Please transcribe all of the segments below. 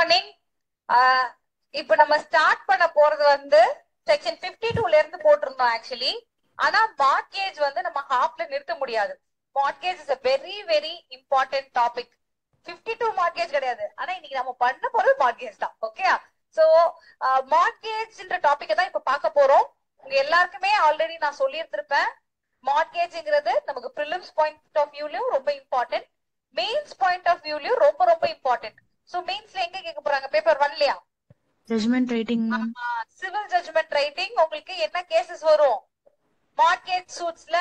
Morning. இப்ப நம்ம start பண்ண போறது வந்து செக்ஷன் 52ல இருந்து போட்டிருந்தோம் ஆக்சுவலி. ஆனா மார்ட்கேஜ் வந்து நம்ம ஹாஃப்ல நிறுத்த முடியாது. Mortgage is a very very important topic. 52 mortgage கிடையாது, ஆனா இன்னைக்கு நம்ம பண்ண போறது மார்ட்கேஜ் தான். ஓகே, சோ மார்ட்கேஜ்ன்ற டாபிக் தான் இப்ப பார்க்க போறோம். உங்க எல்லாருக்குமே ஆல்ரெடி நான் சொல்லியிருந்திருப்பேன். மார்ட்கேஜ்ங்கிறது நமக்கு ப்ரிலிம்ஸ் பாயிண்ட் ஆஃப் வியூலயும் ரொம்ப இம்பார்ட்டன்ட், மெயின்ஸ் பாயிண்ட் ஆஃப் வியூலயும் ரொம்ப ரொம்ப இம்பார்ட்டன்ட். சோ மெயின்ஸ்ல எங்க கேட்க போறாங்க? பேப்பர் 1லயா? Judgement writing ma'am. Civil judgement writing. உங்களுக்கு என்ன கேசஸ் வரும்? மார்ட்கேஜ் சூட்ஸ்ல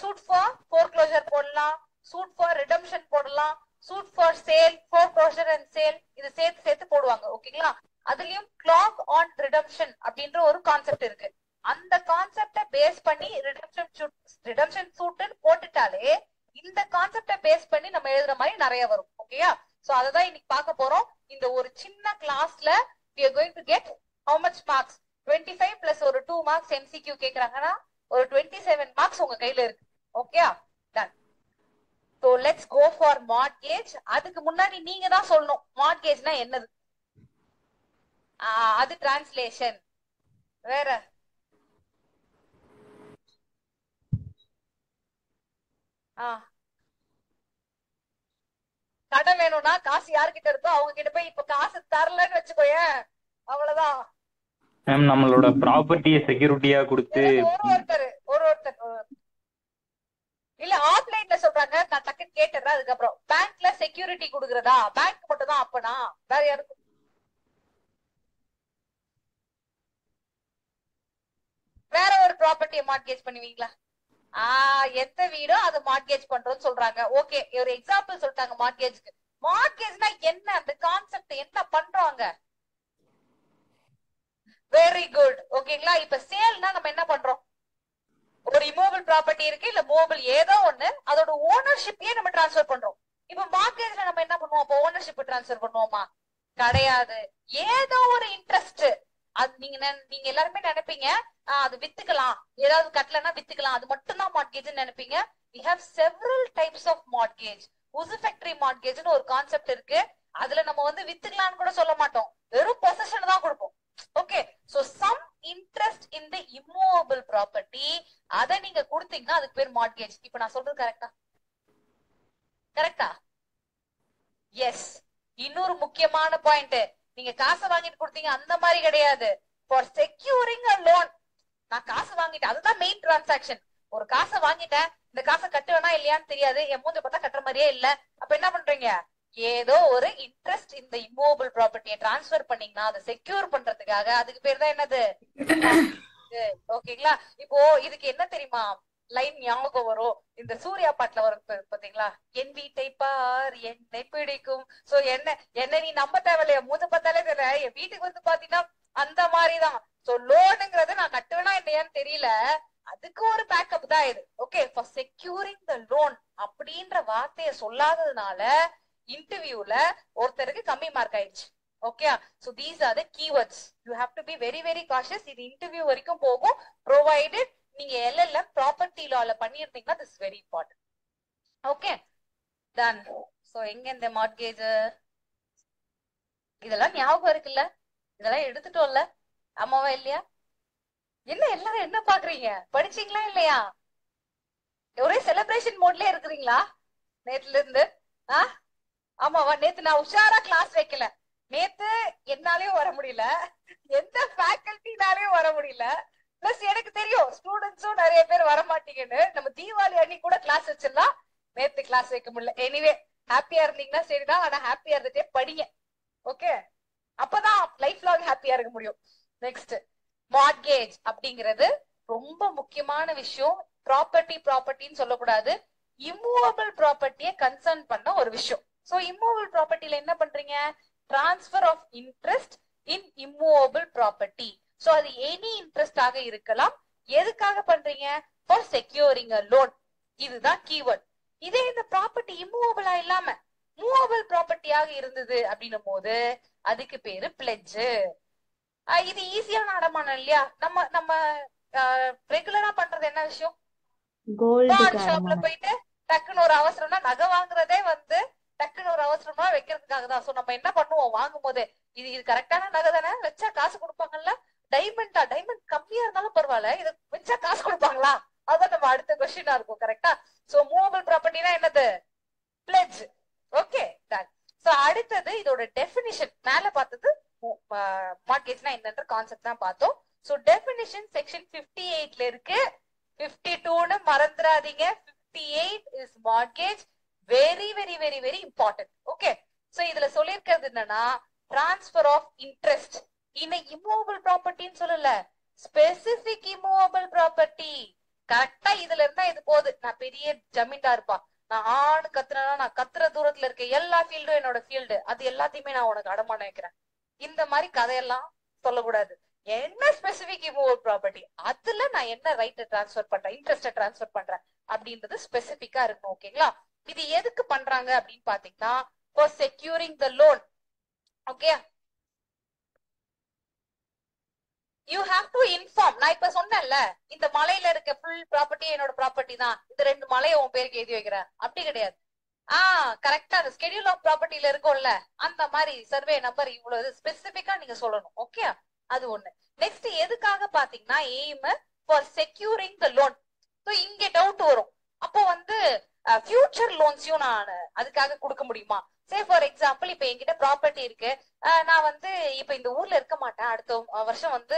சூட் ஃபார் ஃபோர்க்ளோஷர் போடலாம், சூட் ஃபார் ரிடம்ஷன் போடலாம், suit for sale, foreclosure and sale, இது சேர்த்து சேர்த்து போடுவாங்க. ஓகேங்களா? அதுலயும் கிளாக் ஆன் ரிடம்ஷன் அப்படின்ற ஒரு கான்செப்ட் இருக்கு. அந்த கான்செப்ட பேஸ் பண்ணி ரிடம்ஷன் சூட்னு போட்டுட்டாலே இந்த கான்செப்ட பேஸ் பண்ணி நம்ம எழுதுற மாதிரி நிறைய வரும். ஓகேயா? சோ அததான் இன்னைக்கு பார்க்க போறோம். இந்த ஒரு சின்ன கிளாஸ்ல we are going to get how much marks? 25 plus ஒரு 2 marks MCQ கேக்குறாங்கன்னா ஒரு 27 marks உங்க கையில இருக்கு. Okay, done. So let's go for mortgage. அதுக்கு முன்னாடி நீங்க தான் சொல்லணும் mortgageனா என்னது. அது டிரான்ஸ்லேஷன். வேற கடன் வேணும்னா காசு யாருக்கிட்ட இருக்கோ அவங்க கிட்ட போய் இப்ப காசு தரலன்னு வச்சுக்கோயேன், அவ்வளவுதான். மேம் நம்மளோட ப்ராப்பர்ட்டியை செக்யூரிட்டியா கொடுத்து ஒருத்தர் இல்ல ஆஃப்லைன்ல சொல்றாங்க, நான் டக்குன்னு கேட்டுறேன். அதுக்கப்புறம் பேங்க்ல செக்யூரிட்டி கொடுக்கறதா? பேங்க் மட்டும் தான் அப்பனா? வேற யாருக்கும்? வேற ஒரு ப்ராப்பர்ட்டியை மார்ட்கேஜ் பண்ணுவீங்களா? எந்த வீடோ அதை மார்ட்கேஜ் பண்றோம்னு சொல்றாங்க. ஓகே, ஒரு எக்ஸாம்பிள் சொல்லிட்டாங்க மார்ட்கேஜ்க்கு. மார்ட்கேஜ்னா என்ன, அந்த கான்செப்ட் என்ன பண்றாங்க? Very good. ஓகேங்களா? இப்ப சேல்னா நம்ம என்ன பண்றோம்? ஒரு இமூவபிள் ப்ராப்பர்ட்டி இருக்கு, இல்ல மூவபிள் ஏதோ ஒண்ணு, அதோட ஓனர்ஷிப்பையே நம்ம டிரான்ஸ்ஃபர் பண்றோம். இப்ப மார்ட்கேஜ்ல நம்ம என்ன பண்ணுவோம்? அப்ப ஓனர்ஷிப் டிரான்ஸ்ஃபர் பண்ணுவோமா? கிடையாது. ஏதோ ஒரு இன்ட்ரெஸ்ட். அது நீங்க எல்லாருமே நினைப்பீங்க அது வித்துக்கலாம், ஏதாவது கட்டலன்னா வித்துக்கலாம், அது மட்டும் தான் மார்ட்கேஜ் நினைப்பீங்க. we have several types of mortgage. usufructory mortgage ஒரு கான்செப்ட் இருக்கு. அதுல நம்ம வந்து வித்துக்கலாம்னு கூட சொல்ல மாட்டோம், வெறும் பொசஷன் தான் கொடுப்போம். Okay, so some interest in the immovable property, அதை நீங்க கொடுத்தீங்கன்னா அதுக்கு பேர் மார்ட்கேஜ். இப்ப நான் சொல்றது கரெக்டா? கரெக்டா? எஸ். இன்னொரு முக்கியமான பாயிண்ட், நீங்க காசை வாங்கிட்டு கொடுத்தீங்க அந்த மாதிரி கிடையாது. ஃபார் செக்யூரிங் அ லோன், நான் காசு வாங்கிட்டேன், அதுதான் மெயின் டிரான்சாக்சன். ஒரு காசை வாங்கிட்டேன், இந்த காசை கட்டுவேனா இல்லையான்னு தெரியாது, என் மூஞ்ச பார்த்தா கட்டுற மாதிரியே இல்ல. அப்ப என்ன பண்றீங்க? ஏதோ ஒரு இன்ட்ரெஸ்ட் இந்த இம்மூவபிள் ப்ராப்பர்ட்டியை டிரான்ஸ்ஃபர் பண்ணீங்கன்னா அதை செக்யூர் பண்றதுக்காக, அதுக்கு பேர் தான் என்னது? ஓகேங்களா? இப்போ இதுக்கு என்ன தெரியுமா லைன் ஞாபகம் வரும்? இந்த சூர்யா பாட்டுல வரும் பாத்தீங்களா, என் வீட்டை பார் என்னை பிடிக்கும். சோ என்ன நீ நம்ப தேவையில்லையா, மூஞ்ச பார்த்தாலே தெரியல. என் வீட்டுக்கு வந்து பாத்தீங்கன்னா அந்த மாதிரிதான். சோ லோனுங்கிறது நான் கட்டுவேனா இல்லையான்னு தெரியல, அதுக்கு ஒரு பேக்கப் தான் இது. Okay, for securing the loan அப்படின்ற வார்த்தையை சொல்லாததுனால இன்டர்வியூல ஒருத்தருக்கு கம்மி மார்க் ஆயிடுச்சு. Okay, so these are the keywords. You have to be very very cautious. இது இன்டர்வியூ வரைக்கும் போகும், ப்ரொவைடட் நீங்க எல்எல்எம் ப்ராப்பர்ட்டி லால பண்ணிருந்தீங்கன்னா this very important. Okay, done. So எங்க இந்த மார்ட்கேஜ் இதெல்லாம் ஞாபகம் இருக்குல்ல? இதெல்லாம் எடுத்துட்டோம்ல? ஆமாவா இல்லையா? என்ன எல்லாரும் என்ன பாக்குறீங்க? படிச்சீங்களா இல்லையா? ஒரே செலிப்ரேஷன் மோட்லயே இருக்கிறீங்களா நேத்துல இருந்து? ஆமாவா? நேத்து நான் உஷாரா கிளாஸ் வைக்கல. நேத்து என்னாலயும் வர முடியல, எந்த ஃபேக்கல்டினாலயும் வர முடியல. பிளஸ் எனக்கு தெரியும் ஸ்டூடெண்ட்ஸும் நிறைய பேர் வர மாட்டீங்கன்னு. நம்ம தீபாவளி அன்னைக்கு கூட கிளாஸ் வச்சிடலாம், நேத்து கிளாஸ் வைக்க முடியல. எனிவே ஹாப்பியா இருந்தீங்கன்னா சரிதான், ஆனா ஹாப்பியா இருந்துட்டே படிங்க. ஓகே, அப்பதான் லைஃப் லாங் ஹாப்பியா இருக்க முடியும். நெக்ஸ்ட், மார்ட்கேஜ் அப்படிங்கிறது ரொம்ப முக்கியமான விஷயம். ப்ராப்பர்ட்டின்னு சொல்லக்கூடாது, இம்மூவபிள் ப்ராப்பர்ட்டியை கன்சர்ன் பண்ண ஒரு விஷயம். சோ இம்மூவபிள் ப்ராப்பர்ட்டில என்ன பண்றீங்க? Transfer of interest in immovable property. So அது எனி இன்ட்ரெஸ்ட் ஆக இருக்கலாம். எதுக்காக பண்றீங்க? For securing a loan. இதுதான் கீவேர்ட். இதே இந்த ப்ராப்பர்ட்டி இம்மூவபிளா இல்லாம மூவபிள் ப்ராப்பர்ட்டியாக இருந்தது அப்படின்னும் போது அதுக்கு பேரு பிளெட்ஜ். இது ஈஸியான அடமானம் இல்லையா? நம்ம நம்ம ரெகுலரா பண்றது என்ன விஷயம்? பான் ஷாப்ல போயிட்டு டக்குன்னு ஒரு அவசரம்னா நகை வாங்குறதே வந்து டக்குன்னு ஒரு அவசரமா வைக்கிறதுக்காக தான். சோ நம்ம என்ன பண்ணுவோம் வாங்கும் போது, இது கரெக்டான நகை தானே, வச்சா காசு கொடுப்பாங்கல்ல, டைமண்ட் கம்மியா இருந்தாலும் பரவாயில்ல, இது வச்சா காசு கொடுப்பாங்களா, அதான் நம்ம அடுத்த கொஸ்டினா இருக்கும். கரெக்டா? சோ மூவபிள் ப்ராப்பர்ட்டினா என்னது? பிளெட்ஜ். Okay, done. சோ அடுத்தது இதோட டெபினிஷன். மேல பார்த்தது மார்ட்கேஜ்னா என்னன்ற கான்செப்ட் தான் பார்த்தோம். சோ டெபினிஷன் செக்ஷன் 58ல இருக்கு. 52ன்னு மறந்துடாதீங்க. 58 is mortgage. Very very very very important. Okay, so இதுல சொல்லிருக்கிறது என்னன்னா, transfer of interest in immovable ப்ராப்பர்ட்டின்னு சொல்லல, ஸ்பெசிபிக் இம்மூவபிள் ப்ராப்பர்ட்டி. கரெக்டா இதுல இருந்தா இது போகுது. நான் பெரிய ஜமீன்தார்ப்பா, நான் ஆணு கத்துனா, நான் கத்துற தூரத்துல இருக்க எல்லா ஃபீல்டும் என்னோட ஃபீல்டு, அது எல்லாத்தையுமே நான் உனக்கு அடமானம் வைக்கிறேன். இந்த மாதிரி கதையெல்லாம் சொல்லக்கூடாது. என்ன ஸ்பெசிபிக் இம்மூவபிள் ப்ராப்பர்ட்டி, அதுல நான் என்ன ரைட் டிரான்ஸ்பர் பண்றேன், இன்ட்ரெஸ்ட் டிரான்ஸ்பர் பண்றேன் அப்படின்றது ஸ்பெசிபிக்கா இருக்கும். ஓகேங்களா? இது எதுக்கு பண்றாங்க அப்படின்னு பாத்தீங்கன்னா, for securing the loan. Okay, you have to inform. நான் இப்ப சொன்னேன்ல, இந்த மலையில இருக்க ஃபுல் ப்ராப்பர்ட்டி என்னோட ப்ராப்பர்ட்டி தான், இந்த 2 மலையை உன் பேருக்கு எழுதி வைக்கிறேன், அப்படி கிடையாது. கரெக்டா அந்த ஸ்கெடியூல் ஆஃப் ப்ராப்பர்ட்டில இருக்கும்ல, அந்த மாதிரி சர்வே நம்பர் இவ்வளவு ஸ்பெசிபிக்கா நீங்க சொல்லணும். ஓகே, அது ஒண்ணு. நெக்ஸ்ட் எதுக்காக பாத்தீங்கன்னா, aim for securing the loan. So இங்க டவுட் வரும், அப்போ வந்து ஃபியூச்சர் லோன்ஸையும் நான் அதுக்காக கொடுக்க முடியுமா? சே ஃபார் எக்ஸாம்பிள், இப்ப என்கிட்ட ப்ராப்பர்ட்டி இருக்கு, நான் வந்து இப்ப இந்த ஊர்ல இருக்க மாட்டேன், அடுத்த வருஷம் வந்து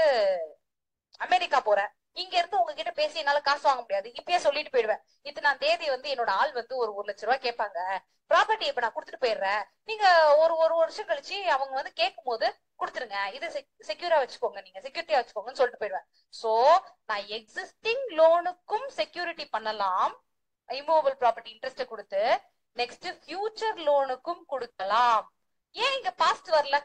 அமெரிக்கா போறேன். இங்க இருந்து உங்ககிட்ட பேசி என்னால காசு வாங்க முடியாது, இப்பயே சொல்லிட்டு போயிடுவேன். இத்தனாம் தேதி வந்து என்னோட ஆள் வந்து ஒரு 1,00,000 கேட்பாங்க, ப்ராப்பர்ட்டி இப்ப நான் கொடுத்துட்டு போயிடுறேன், நீங்க ஒரு வருஷம் கழிச்சு அவங்க வந்து கேட்கும் போது கொடுத்துருங்க, இது செக்யூரா வச்சுக்கோங்க, நீங்க செக்யூரிட்டியா வச்சுக்கோங்கன்னு சொல்லிட்டு போயிடுவேன். சோ நான் எக்ஸிஸ்டிங் லோனுக்கும் செக்யூரிட்டி பண்ணலாம், இம்மூவபிள் ப்ராப்பர்ட்டி இன்ட்ரெஸ்ட் கொடுத்து. நெக்ஸ்ட் ஃபியூச்சர் லோனுக்கும் கொடுக்கலாம். ஏன் இங்க பாஸ்ட் வரல?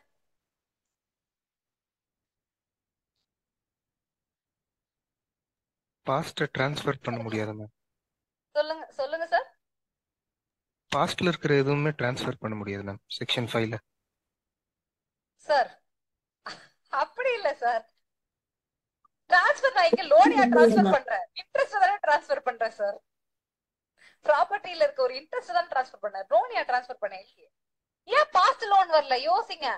பாஸ்ட் ட்ரான்ஸ்ஃபர் பண்ண முடியாது மேம். சொல்லுங்க சார். பாஸ்ட்ல இருக்கிற எதுவுமே ட்ரான்ஸ்ஃபர் பண்ண முடியாது மேம் செக்ஷன் 5ல. சார் அப்படி இல்ல சார், டிரான்ஸ்ஃபர் நான் இங்க லோனியா டிரான்ஸ்ஃபர் பண்றேன், இன்ட்ரெஸ்ட் தானே டிரான்ஸ்ஃபர் பண்றேன் சார். ப்ராப்பர்ட்டில இருக்க ஒரு இன்ட்ரெஸ்ட் தான் டிரான்ஸ்ஃபர் பண்ணேன், லோனியா டிரான்ஸ்ஃபர் பண்ணேன் இல்லையே. ஏன் பாஸ்ட் லோன் வரல? யோசிங்க.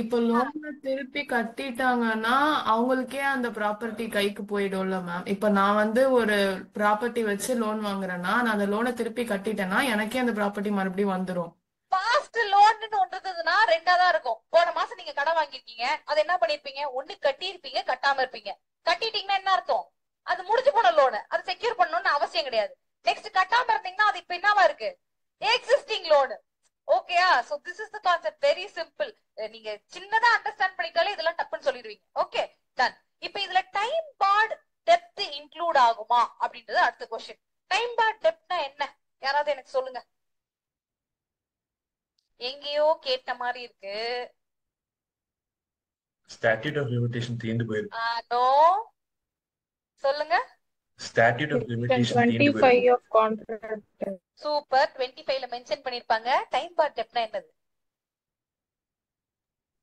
இப்போ லோனை திருப்பி கட்டிட்டாங்கன்னா அவங்களுக்கே அந்த ப்ராப்பர்ட்டி கைக்கு போயிடும்ல மேம். இப்ப நான் வந்து ஒரு ப்ராப்பர்ட்டி வச்சு லோன் வாங்குறேன்னா, நான் அந்த லோனை திருப்பி கட்டிட்டேன்னா எனக்கே அந்த ப்ராப்பர்ட்டி மறுபடியும் வந்துடும். பாஸ்ட் லோன் ஒன்றதுன்னா ரெண்டா தான் இருக்கும். போன மாசம் நீங்க கடன் வாங்கிருக்கீங்க, அது என்ன பண்ணிருப்பீங்க, ஒண்ணு கட்டி இருப்பீங்க, கட்டாம இருப்பீங்க. கட்டிட்டீங்கன்னா என்ன அர்த்தம்? அது முடிஞ்சு போன லோனு, அது செக்யூர் பண்ணணும்னு அவசியம் கிடையாது. நெக்ஸ்ட் கட்டாம இருந்தீங்கன்னா அது இப்ப என்னவா இருக்கு? Existing loan. ஓகேயா? So this is the concept, very simple. நீங்க சின்னதா அண்டர்ஸ்டாண்ட் பண்ணிட்டாலே இதெல்லாம் டப்புன்னு சொல்லிடுவீங்க. Okay, ton. இப்ப இதுல டைம் பார்ட் டெப்த் இன்க்ளூட் ஆகுமா அப்படின்றது அடுத்த क्वेश्चन. டைம் பார்ட் டெப்த்னா என்ன? யாராவது எனக்கு சொல்லுங்க. எங்கேயோ கேட்ட மாதிரி இருக்கு. ஸ்டாட்யூட் ஆஃப் லிமிடேஷன் தீர்ந்து போயிருக்கு. நோ, சொல்லுங்க. ஸ்டாட்யூட் ஆஃப் லிமிடேஷன் தீர்ந்து 25 போயிருக்கு. of contract. சூப்பர். 25ல மென்ஷன் பண்ணிருப்பாங்க. டைம் பார்ட் டெப்த்னா என்னது?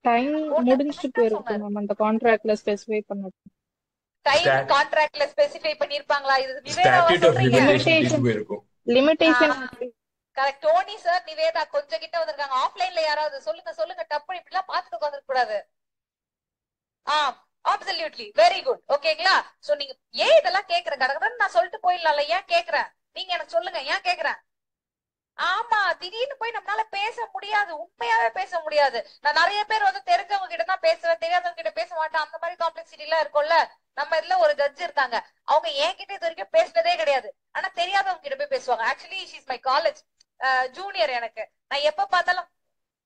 டைம் முடிஞ்சிட்டு கரெக்டா போயிருக்கு சொன்னாரு. மேம், அந்த கான்ட்ராக்ட்ல ஸ்பெசிஃபை பண்ணது. டைம் கான்ட்ராக்ட்ல ஸ்பெசிஃபை பண்ணிருப்பாங்களா? இது நிவேதாவா ஸ்டாட்யூட் ஆஃப் சொல்றீங்க? லிமிடேஷன் தீர்ந்து போயிருக்கும். Limitation correct. Tony sir, Nivetha கொஞ்சம் கிட்ட வந்திருக்காங்க. ஆஃப்லைன்ல யாராவது சொல்லுங்க. டப்பு இப்படி எல்லாம் பாத்துட்டு உட்கார்ந்துக்க கூடாது. Absolutely very good. ஓகேங்களா? சோ நீங்க ஏன் இதெல்லாம் கேக்குற? கடகடன்னு நான் சொல்லிட்டு போயிடலாம்ல, ஏன் கேக்குறேன்? நீங்க எனக்கு சொல்லுங்க, ஏன் கேக்குறேன்? ஆமா, திடீர்னு போய் நம்மளால பேச முடியாது, உண்மையாவே பேச முடியாது. நான் நிறைய பேர் வந்து தெரிஞ்சவங்க கிட்ட தான் பேசுவேன், தெரியாதவங்க கிட்ட பேச மாட்டேன். அந்த மாதிரி காம்ப்ளெக்சிட்டி எல்லாம் இருக்கும்ல. நம்ம இதுல ஒரு ஜட்ஜ் இருக்காங்க, அவங்க என்கிட்ட இது வரைக்கும் பேசினதே கிடையாது, ஆனா தெரியாதவங்க கிட்ட போய் பேசுவாங்க. Actually she is my college junior. எனக்கு நான் எப்ப பார்த்தாலும்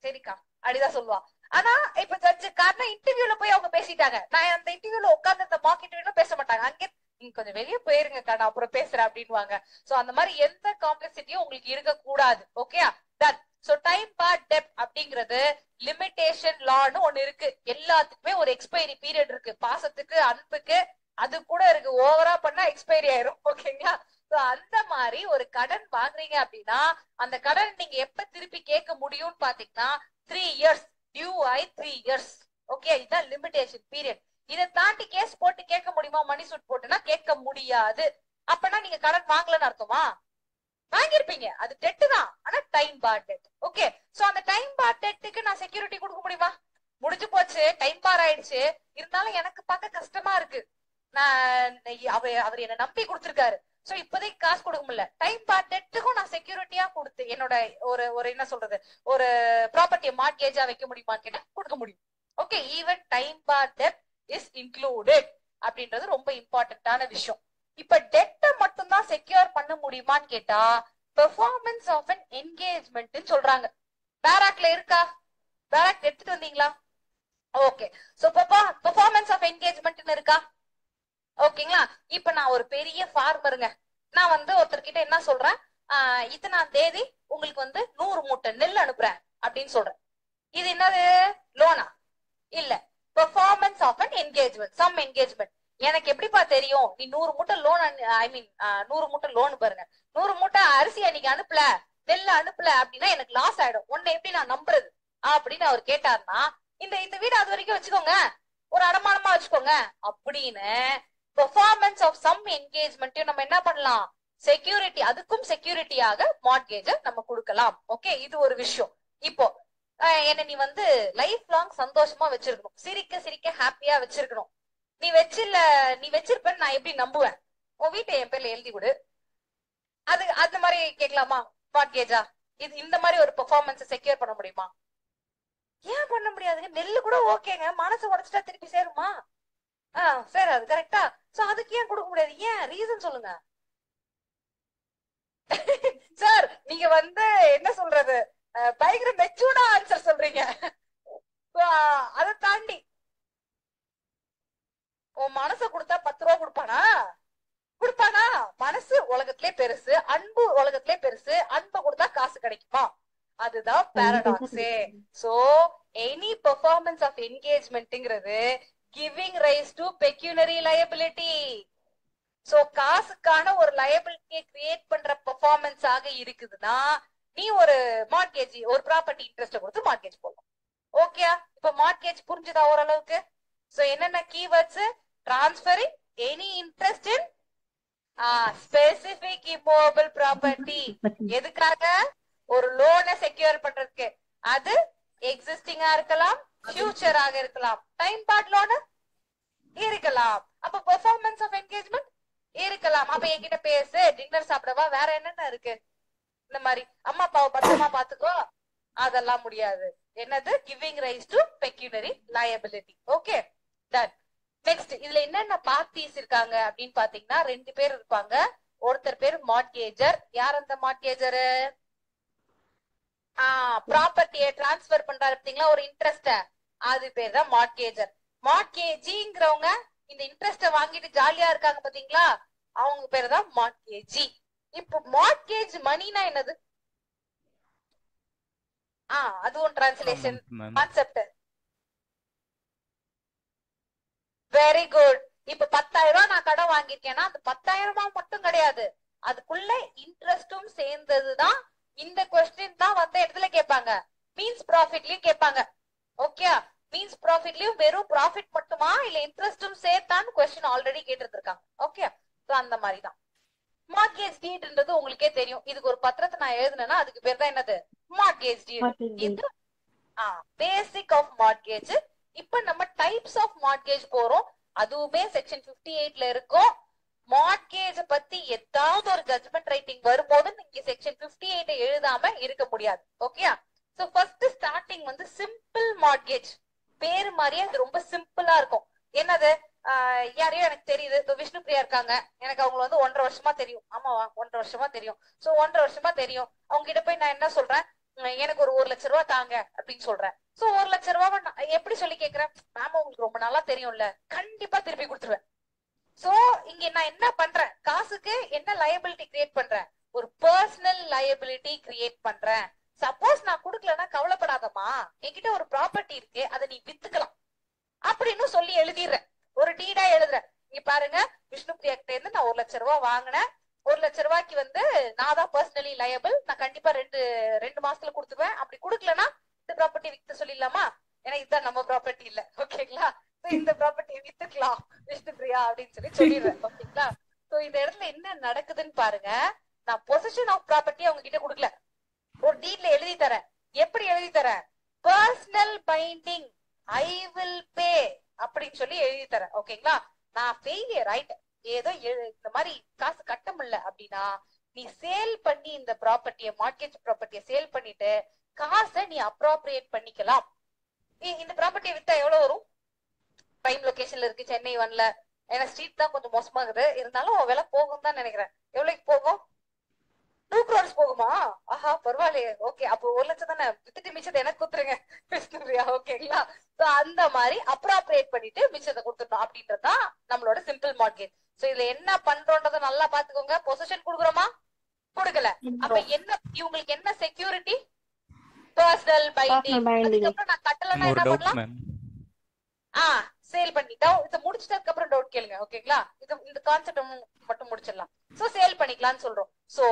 சரிக்கா அப்படிதான் சொல்லுவா. ஆனா இப்ப ஜட்ஜு காரணம் இன்டர்வியூல போய் அவங்க பேசிட்டாங்க. நான் அந்த இன்டர்வியூல உட்கார்ந்து அந்த மார்க் இன்டர்வியூல பேச மாட்டாங்க. அங்கே நீங்க கொஞ்சம் வெளியே போயிருங்க, நான் அப்புறம் பேசுறேன் அப்படின்வாங்க. சோ அந்த மாதிரி எந்த காம்ப்ளெக்சிட்டியும் உங்களுக்கு இருக்க கூடாது. Okay, done. So time barred டெப்த் அப்படிங்கிறது லிமிடேஷன் லான்னு ஒண்ணு இருக்கு. எல்லாத்துக்குமே ஒரு எக்ஸ்பைரி பீரியட் இருக்கு. பாசத்துக்கு, அன்புக்கு, அது கூட இருக்கு. ஓவரா பண்ணா எக்ஸ்பைரி ஆயிரும். ஓகேங்களா? சோ அந்த மாதிரி ஒரு கடன் வாங்குறீங்க அப்படின்னா அந்த கடன் நீங்க எப்ப திருப்பி கேட்க முடியும்னு பாத்தீங்கன்னா 3 இயர்ஸ், டியூ ஆயி 3 இயர்ஸ். ஓகே, இதுதான் லிமிடேஷன் பீரியட். இதை தாண்டி கேஸ் போட்டு கேட்க முடியுமா? மணி சூட் போட்டுனா கேட்க முடியாது. அப்பனா நீங்க கடன் வாங்கலன்னு அர்த்தமா? வாங்கியிருப்பீங்க, அது டெட் தான், ஆனா time barred dead. Okay, so அந்த டைம் பார் டெட்டுக்கு நான் செக்யூரிட்டி கொடுக்க முடியுமா? முடிஞ்சு போச்சு, டைம் பார் ஆயிடுச்சு. இருந்தாலும் எனக்கு பார்க்க கஷ்டமா இருக்கு. நான் அவர் என்ன நம்பி கொடுத்திருக்காரு, சோ இப்போதைக்கு காசு கொடுக்க முடியல. டைம் பார் டெட்டுக்கும் நான் செக்யூரிட்டியா கொடுத்து என்னோட ஒரு என்ன சொல்றது, ஒரு ப்ராப்பர்ட்டியை மார்ட்கேஜா வைக்க முடியுமான்னு கேட்டா கொடுக்க முடியும். Okay, even time barred debt is included அப்படின்றது ரொம்ப இம்பார்ட்டன்டான விஷயம். இப்ப டெட்டை மட்டும் தான் செக்யூர் பண்ண முடியுமான்னு கேட்டா பெர்ஃபார்மன்ஸ் ஆஃப் அன் என்கேஜ்மெண்ட் சொல்றாங்க. பேராக்ல இருக்கா? பேராக் எடுத்துட்டு வந்தீங்களா? Okay, so performance of engagement இருக்கா? ஓகேங்களா. இப்ப நான் ஒரு பெரிய ஃபார்மருங்க, நான் ஒருத்தர்கிட்ட என்ன சொல்றேன், இத்தனாம் தேதி உங்களுக்கு 100 மூட்டை நெல் அனுப்புறேன் அப்படின்னு சொல்றேன். இது என்னது, லோனா? இல்ல, performance of an engagement, some engagement. எனக்கு எப்படிப்பா தெரியும் நீ 100 மூட்டை லோன், 100 மூட்டை லோன் பாருங்க, 100 மூட்டை அரிசி அன்னைக்கு அனுப்பல, நெல் அனுப்பல அப்படின்னா எனக்கு லாஸ் ஆயிடும், உன்னை எப்படி நான் நம்புறது அப்படின்னு அவர் கேட்டாருன்னா, இந்த வீடு அது வரைக்கும் வச்சுக்கோங்க, ஒரு அடமானமா வச்சுக்கோங்க அப்படின்னு பெர்ஃபார்மன்ஸ் ஆஃப் சம் என்கேஜ்மெண்ட்டையும் நம்ம என்ன பண்ணலாம், செக்யூரிட்டி, அதுக்கும் செக்யூரிட்டியாக மார்ட்கேஜ நம்ம கொடுக்கலாம். ஓகே, இது ஒரு விஷயம். இப்போ என்ன நீ லைஃப் லாங் சந்தோஷமா வச்சிருக்கணும், சிரிக்க சிரிக்க ஹாப்பியா வச்சிருக்கணும். நீ வச்சிருப்பேன்னு நான் எப்படி நம்புவேன்? உன் வீட்டை என் பேர்ல எழுதி கொடு, அது அந்த மாதிரி கேட்கலாமா மார்ட்கேஜா? இந்த மாதிரி ஒரு பெர்ஃபார்மன்ஸ் செக்யூர் பண்ண முடியுமா? ஏன் பண்ண முடியாதுங்க? நெல்லு கூட ஓகேங்க, மனசு உடைச்சிட்டா திருப்பி சேருமா? சரி, அது கரெக்டா. சோ அதுக்கு ஏன் கொடுக்க முடியாது? ஏன் ரீசன் சொல்லுங்க சார். நீங்க என்ன சொல்றது, பயங்கர மெச்சூர்டா ஆன்சர் சொல்றீங்க. அதை தாண்டி உன் மனச கொடுத்தா 10 ரூபா கொடுப்பானா? மனசு உலகத்திலே பெருசு, அன்பு உலகத்திலே பெருசு. அன்பு கொடுத்தா காசு கிடைக்குமா? அதுதான் பாரடாக்ஸே. சோ எனி பெர்ஃபார்மன்ஸ் ஆஃப் என்கேஜ்மெண்ட்ங்கிறது giving rise to pecuniary liability. So காசுக்கான ஒரு லயபிலிட்டியை கிரியேட் பண்ற பெர்ஃபார்மன்ஸ் ஆக இருக்குதுன்னா நீ ஒரு மார்ட்கேஜ், ஒரு ப்ராப்பர்ட்டி இன்ட்ரெஸ்ட் கொடுத்து மார்ட்கேஜ் போடலாம். ஓகே, இப்ப மார்ட்கேஜ் புரிஞ்சுதா ஓரளவுக்கு? சோ என்னென்ன keywords, transferring any interest in specific immovable property. எதுக்காக? ஒரு லோனை செக்யூர் பண்றதுக்கு. அது எக்ஸிஸ்டிங்கா இருக்கலாம், ஃபியூச்சராக இருக்கலாம், டைம் பார்ட் லோன் இருக்கலாம். அப்ப பெர்ஃபார்மன்ஸ் ஆஃப் என்கேஜ்மெண்ட் இருக்கலாம். அப்ப என்கிட்ட பேசு, டின்னர் சாப்பிடவா, வேற என்னென்ன இருக்கு? இந்த மாதிரி அம்மா அப்பாவை பத்திரமா பாத்துக்கோ, அதெல்லாம் முடியாது. என்னது? Giving rise to pecuniary liability. Okay, done. Next, இதுல என்னென்ன பார்ட்டிஸ் இருக்காங்க அப்படின்னு பாத்தீங்கன்னா 2 பேர் இருப்பாங்க. ஒருத்தர் பேர் மார்ட்கேஜர். யார் அந்த மார்ட்கேஜரு? ப்ராப்பர்ட்டியை டிரான்ஸ்பர் பண்றாரு பாத்தீங்களா, ஒரு இன்ட்ரெஸ்ட, அது பேர் தான் மார்ட்கேஜர். மார்ட்கேஜிங்கிறவங்க இந்த இன்ட்ரெஸ்ட வாங்கிட்டு ஜாலியா இருக்காங்க பாத்தீங்களா, அவங்க பேரு தான் மார்ட்கேஜி. இப்போ மார்ட்கேஜ் மணினா என்னது? அதுவும் டிரான்ஸ்லேஷன் கான்செப்ட். Very good. இப்ப 10,000 ரூபாய் நான் கடன் வாங்கிருக்கேன்னா அந்த 10,000 ரூபாய் மட்டும் கிடையாது, அதுக்குள்ள இன்ட்ரெஸ்டும் சேர்ந்ததுதான். இந்த கொஸ்டின் தான் இடத்துல கேட்பாங்க, மீன்ஸ் ப்ராஃபிட்லயும் கேட்பாங்க. ஓகே, மீன்ஸ் ப்ராஃபிட்லயும் வெறும் ப்ராஃபிட் மட்டுமா இல்ல இன்ட்ரெஸ்டும் சேர்த்தான்னு கொஸ்டின் ஆல்ரெடி கேட்டு இருக்காங்க. ஓகே, சோ அந்த மாதிரிதான் மார்ட்கேஜ் டீட்ன்றது உங்களுக்கே தெரியும். இதுக்கு ஒரு பத்திரத்தை நான் எழுதுனேன்னா அதுக்கு பேர் தான் என்னது? மார்ட்கேஜ் டீட். இது பேசிக் ஆஃப் மார்ட்கேஜ். இப்ப நம்ம டைப்ஸ் ஆஃப் மார்ட்கேஜ் போறோம், அதுவுமே செக்ஷன் 58ல இருக்கும். மார்ட்கேஜ் பத்தி ஏதாவது ஒரு ஜட்ஜ்மெண்ட் ரைட்டிங் வரும்போது நீங்க செக்ஷன் 58 எழுதாம இருக்க முடியாது. Okay, so first starting simple mortgage. பேரு மாதிரியே அது ரொம்ப சிம்பிளா இருக்கும். என்னது? யாரையோ எனக்கு தெரியுது, விஷ்ணு பிரியா இருக்காங்க, எனக்கு அவங்களை 1.5 வருஷமா தெரியும். ஆமாவா? 1.5 வருஷமா தெரியும். சோ 1.5 வருஷமா தெரியும். அவங்க கிட்ட போய் நான் என்ன சொல்றேன், எனக்கு ஒரு 1 லட்சம் ரூபாய் தாங்க அப்படின்னு சொல்றேன். சோ 1 லட்சம் ரூபாய் எப்படி சொல்லி கேக்குறேன், மேம் உங்களுக்கு ரொம்ப நல்லா தெரியும்ல, கண்டிப்பா திருப்பி கொடுத்துருவேன். சோ இங்க நான் என்ன பண்றேன், காசுக்கு என்ன லயபிலிட்டி கிரியேட் பண்றேன், ஒரு பர்சனல் லயபிலிட்டி கிரியேட் பண்றேன். சப்போஸ் நான் குடுக்கலன்னா கவலைப்படாதமா, என்கிட்ட ஒரு ப்ராப்பர்ட்டி இருக்கு, அதை நீ வித்துக்கலாம் அப்படின்னு சொல்லி எழுதிடுறேன். ஒரு டீடா எழுதுறேன். இங்க பாருங்க, விஷ்ணு பிரியா கிட்ட இருந்து நான் 1 லட்சம் ரூபாய் வாங்கினேன். 1 லட்சம் ரூபாய்க்கு நான் தான் பர்சனலி லயபிள், நான் கண்டிப்பா 2 மாசத்துல கொடுத்துருவேன். அப்படி குடுக்கலன்னா இந்த ப்ராப்பர்ட்டி வித்து சொல்லிடலாமா, ஏன்னா இதுதான் நம்ம ப்ராப்பர்ட்டி இல்ல. ஓகேங்களா, இந்த ப்ராப்பர்ட்டியை வித்துக்கலாம் விஷ்ணு பிரியா அப்படின்னு சொல்லிடுறேன். ஓகேங்களா, சோ இந்த இடத்துல என்ன நடக்குதுன்னு பாருங்க. நான் பொசிஷன் ஆஃப் ப்ராப்பர்ட்டி அவங்க கிட்ட கொடுக்கல, ஒரு டீட்ல எழுதி தரேன். எப்படி எழுதி தரேன்? பர்சனல் பைண்டிங், ஐ வில் பே அப்படின்னு சொல்லி எழுதி தரேன். ஓகேங்களா? நான் ஃபெயிலியர் ஆயிட்டேன், ஏதோ இந்த மாதிரி காசு கட்ட முடியல அப்படின்னா நீ சேல் பண்ணி இந்த ப்ராப்பர்ட்டியை, மார்க்கெட் ப்ராப்பர்ட்டியை சேல் பண்ணிட்டு காசை நீ அப்ராப்ரியேட் பண்ணிக்கலாம். இந்த ப்ராப்பர்ட்டியை வித்தா எவ்வளவு வரும்? பிரைம் லொகேஷன்ல இருக்கு, சென்னை 1ல. ஏன்னா ஸ்ட்ரீட் தான் கொஞ்சம் மோசமாகுது, இருந்தாலும் விலை போகும் தான் நினைக்கிறேன். எவ்வளவுக்கு போகும்? 2 crores போகுமா? ஆஹா, பரவாயில்லையே. ஓகே, அப்போ 1 லட்சம் தானே, வித்துட்டு மிச்சத்தை எனக்கு கொடுத்துருங்க விஷ்ணுபிரியா. ஓகேங்களா? சோ அந்த மாதிரி அப்ராப்ரியேட் பண்ணிட்டு மிச்சத்தை கொடுத்துடணும் அப்படின்றதுதான் நம்மளோட சிம்பிள் மார்க்கெட். சோ இதுல என்ன பண்றோன்றத நல்லா பாத்துக்கோங்க. பொசிஷன் கொடுக்குறோமா? கொடுக்கல. அப்ப என்ன இவங்களுக்கு என்ன செக்யூரிட்டி? Personal binding. அதுக்கப்புறம் நான் கட்டலன்னா ஒரு என்ன டவுட் பண்ணலாம்? மேம். சேல் பண்ணிட்டோம். இதை முடிச்சிட்டதுக்கு அப்புறம் டவுட் கேளுங்க. ஓகேங்களா? இந்த கான்செப்ட் மட்டும் முடிச்சிடலாம். சோ சேல் பண்ணிக்கலாம்னு சொல்றோம். சோ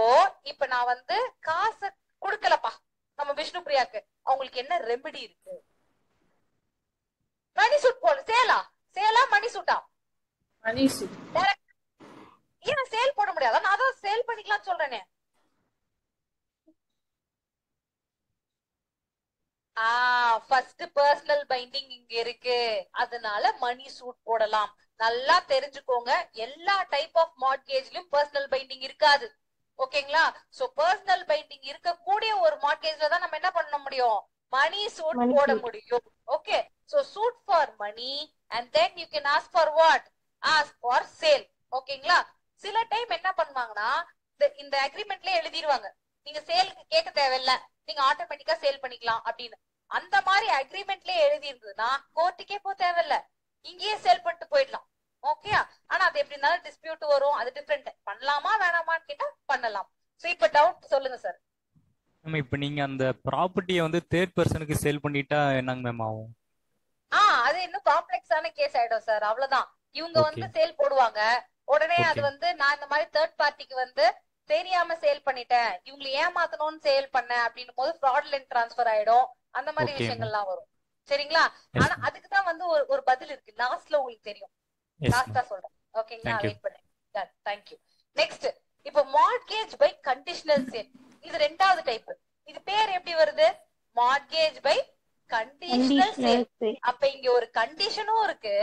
இப்ப நான் வந்து காசை கொடுக்கலப்பா நம்ம விஷ்ணு பிரியாக்கு, அவங்களுக்கு என்ன ரெமெடி இருக்கு? மணி சூட் போடு. சேலா மணி சூட்டா? மணி சூட். ஏன் சேல் போட முடியாதா? நான் அதான் சேல் பண்ணிக்கலாம்னு சொல்றேனே. ஃபர்ஸ்ட் பர்சனல் பைண்டிங் இங்க இருக்கு, அதனால மணி சூட் போடலாம். நல்லா தெரிஞ்சுக்கோங்க, எல்லா டைப் ஆஃப் மார்ட்கேஜ்லயும் பர்சனல் பைண்டிங் இருக்காது. ஓகேங்களா? சோ பர்சனல் பைண்டிங் இருக்கக்கூடிய ஒரு மார்ட்கேஜ்ல தான் நம்ம என்ன பண்ண முடியும்? மணி சூட் போட முடியும். Okay, so suit for money and then you can ask for what? Ask for sale. ஓகேங்களா? சில டைம் என்ன பண்ணுவாங்கன்னா இந்த அக்ரிமெண்ட்லயே எழுதிடுவாங்க, நீங்க சேலுக்கு கேட்க தேவையில்ல, நீங்க ஆட்டோமேட்டிக்கா சேல் பண்ணிக்கலாம் அப்படின்னு. அந்த மாதிரி அக்ரிமெண்ட்லயே எழுதி இருந்ததுன்னா கோர்ட்டுக்கே போக தேவையில்ல, இங்கேயே சேல் பண்ணிட்டு போயிடலாம். ஓகே, ஆனா அது எப்படி இருந்தாலும் டிஸ்பியூட் வரும், அது டிஃபரெண்ட். பண்ணலாமா வேணாமான்னு கேட்டா பண்ணலாம். சோ இப்ப டவுட் சொல்லுங்க சார். மேம் இப்போ நீங்க அந்த ப்ராப்பர்ட்டியை வந்து தேர்ட் பர்சனுக்கு சேல் பண்ணிட்டா என்னங்க மேம் ஆகும்? அது இன்னும் காம்ப்ளெக்ஸான கேஸ் ஆயிடும் சார். அவ்வளவுதான். இவங்க Okay. வந்து சேல் போடுவாங்க, உடனே அது Okay. வந்து நான் இந்த மாதிரி தேர்ட் பார்ட்டிக்கு வந்து தெரியாம சேல் பண்ணிட்டேன், இவங்களை ஏமாத்தணும்னு சேல் பண்ணேன் அப்படின்னும் போது fraudulent transfer ஆயிடும். அந்த மாதிரி Okay, விஷயங்கள்லாம் வரும். சரிங்களா? Yes, ஆனா ma'am. அதுக்குதான் வந்து ஒரு பதில் இருக்கு, லாஸ்ட்ல உங்களுக்கு தெரியும். Yes, லாஸ்டா ma'am. சொல்றேன். ஓகேங்களா? Thank you. வெயிட் பண்ணுங்க. தேங்க்யூ. நெக்ஸ்ட், இப்போ மார்ட்கேஜ் பை கண்டிஷனல் சேல். இது 2வது டைப். இது பேர் எப்படி வருது? Mortgage by conditional sale. அப்ப இங்க ஒரு கண்டிஷனும் இருக்கு,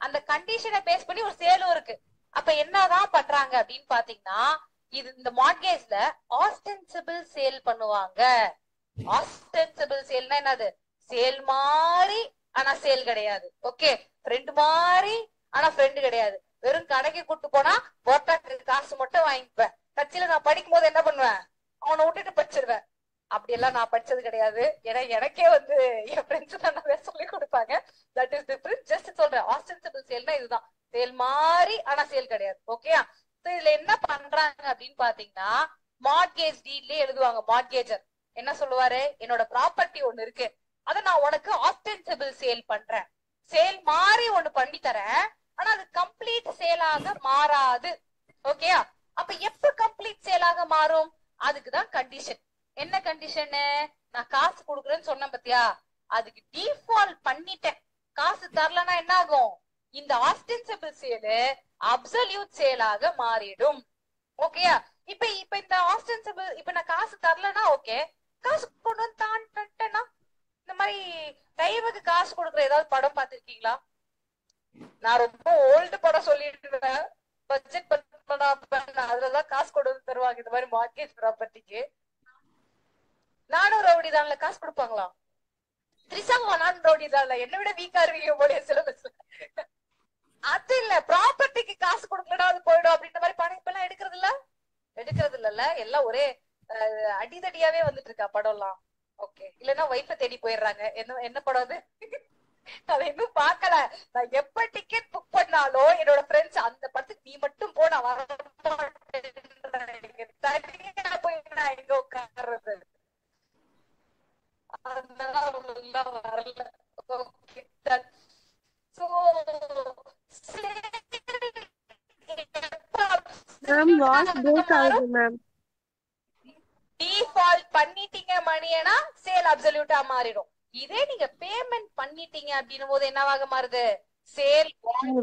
அந்த கண்டிஷனை பேஸ் பண்ணி ஒரு சேலும் இருக்கு. அப்ப என்னதான் பண்றாங்க அப்படின்னு பாத்தீங்கன்னா, இது இந்த மார்ட்கேஜ்ல ஆஸ்டென்சிபிள் சேல் பண்ணுவாங்க. ஆஸ்டென்சிபிள் சேல்னா என்னது? சேல் மாதிரி ஆனா சேல் கிடையாது. ஓகே, ஃப்ரெண்ட் மாதிரி ஆனா ஃப்ரெண்ட் கிடையாது. வெறும் கடைக்கு கூட்டு போனா போட்டாக்கு காசு மட்டும் வாங்கிப்பேன், கட்சியில நான் படிக்கும் போது என்ன பண்ணுவேன்? அவனை விட்டுட்டு படிச்சிருவேன். அப்படி எல்லாம் நான் படிச்சது கிடையாது. ஏன்னா எனக்கே வந்து என் ஃப்ரெண்ட்ஸ் தான் நிறைய சொல்லி கொடுப்பாங்க. That is different. ஜஸ்ட் சொல்றேன், ஆஸ்டென்சிபிள் சேல்னா இதுதான், சேல் மாதிரி ஆனா சேல் கிடையாது. ஓகே, இதுல என்ன பண்றாங்க அப்படின்னு பாத்தீங்கன்னா, மார்ட்கேஜ் டீட்லயே எழுதுவாங்க. மார்ட்கேஜர் என்ன சொல்லுவாரு? என்னோட ப்ராப்பர்ட்டி ஒண்ணு இருக்கு, அத நான் உனக்கு ஆஸ்டென்சிபிள் சேல் பண்றேன், சேல் மாதிரி ஒண்ணு பண்ணி தரேன், ஆனா அது கம்ப்ளீட் சேலாக மாறாது. ஓகேயா? அப்ப எப்ப கம்ப்ளீட் சேலாக மாறும்? அதுக்குதான் கண்டிஷன். என்ன கண்டிஷனு? நான் காசு கொடுக்குறேன்னு சொன்னேன் பத்தியா, அதுக்கு டிஃபால்ட் பண்ணிட்டேன், காசு தரலன்னா என்ன ஆகும்? இந்த ஆஸ்டென்சிபிள் சேலு அப்சல்யூட் சேலாக மாறிடும். ஓகேயா? இப்ப இந்த ஆஸ்டென்சிபிள், இப்ப நான் காசு தரலன்னா ஓகே, காசு கொண்டு வந்து தான்ட்டேன்னா, இந்த மாதிரி டைமுக்கு காசு கொடுக்குற ஏதாவது படம் பார்த்திருக்கீங்களா? நான் ரொம்ப ஓல்டு படம் சொல்லிடுவேன், பட்ஜெட் அதுலதான் காசு கொண்டு வந்து தருவாங்க. இந்த மாதிரி மார்க்கெட் ப்ராப்பர்ட்டிக்கு நானும் ரவுடிதான்ல காசு கொடுப்பாங்களா? திரிசாங்க நானும் ரவுடிதான்ல, என்ன விட வீக்கா இருக்கீங்க போல சிலபஸ்ல. அது இல்ல, ப்ராப்பர்ட்டிக்கு காசு கொடுக்கலன்னா அது போயிடும் அப்படின்ற மாதிரி படம் இப்ப எல்லாம் எடுக்கிறது இல்ல. எல்லாம் ஒரே அடிதடியாவே வந்துட்டு இருக்கா படம் எல்லாம். ஓகே, இல்லன்னா ஒய்ஃப தேடி போயிடுறாங்க. என்ன படம் அது? அதை இன்னும் பாக்கல. நான் எப்ப டிக்கெட் புக் பண்ணாலும் என்னோட ஃப்ரெண்ட்ஸ் அந்த படத்துக்கு நீ மட்டும் போ, நான் வர தனியா போய் நான் எங்க உட்கார்றது, அதெல்லாம் வரல. ஓகே, சோ டிஃபால்ட் பண்ணிட்டீங்க மணியனா சேல் அப்சல்யூட்டா மாறிடும். இதே நீங்க பேமெண்ட் பண்ணிட்டீங்க அப்படின்னும் போது என்னவாக மாறுது? சேல்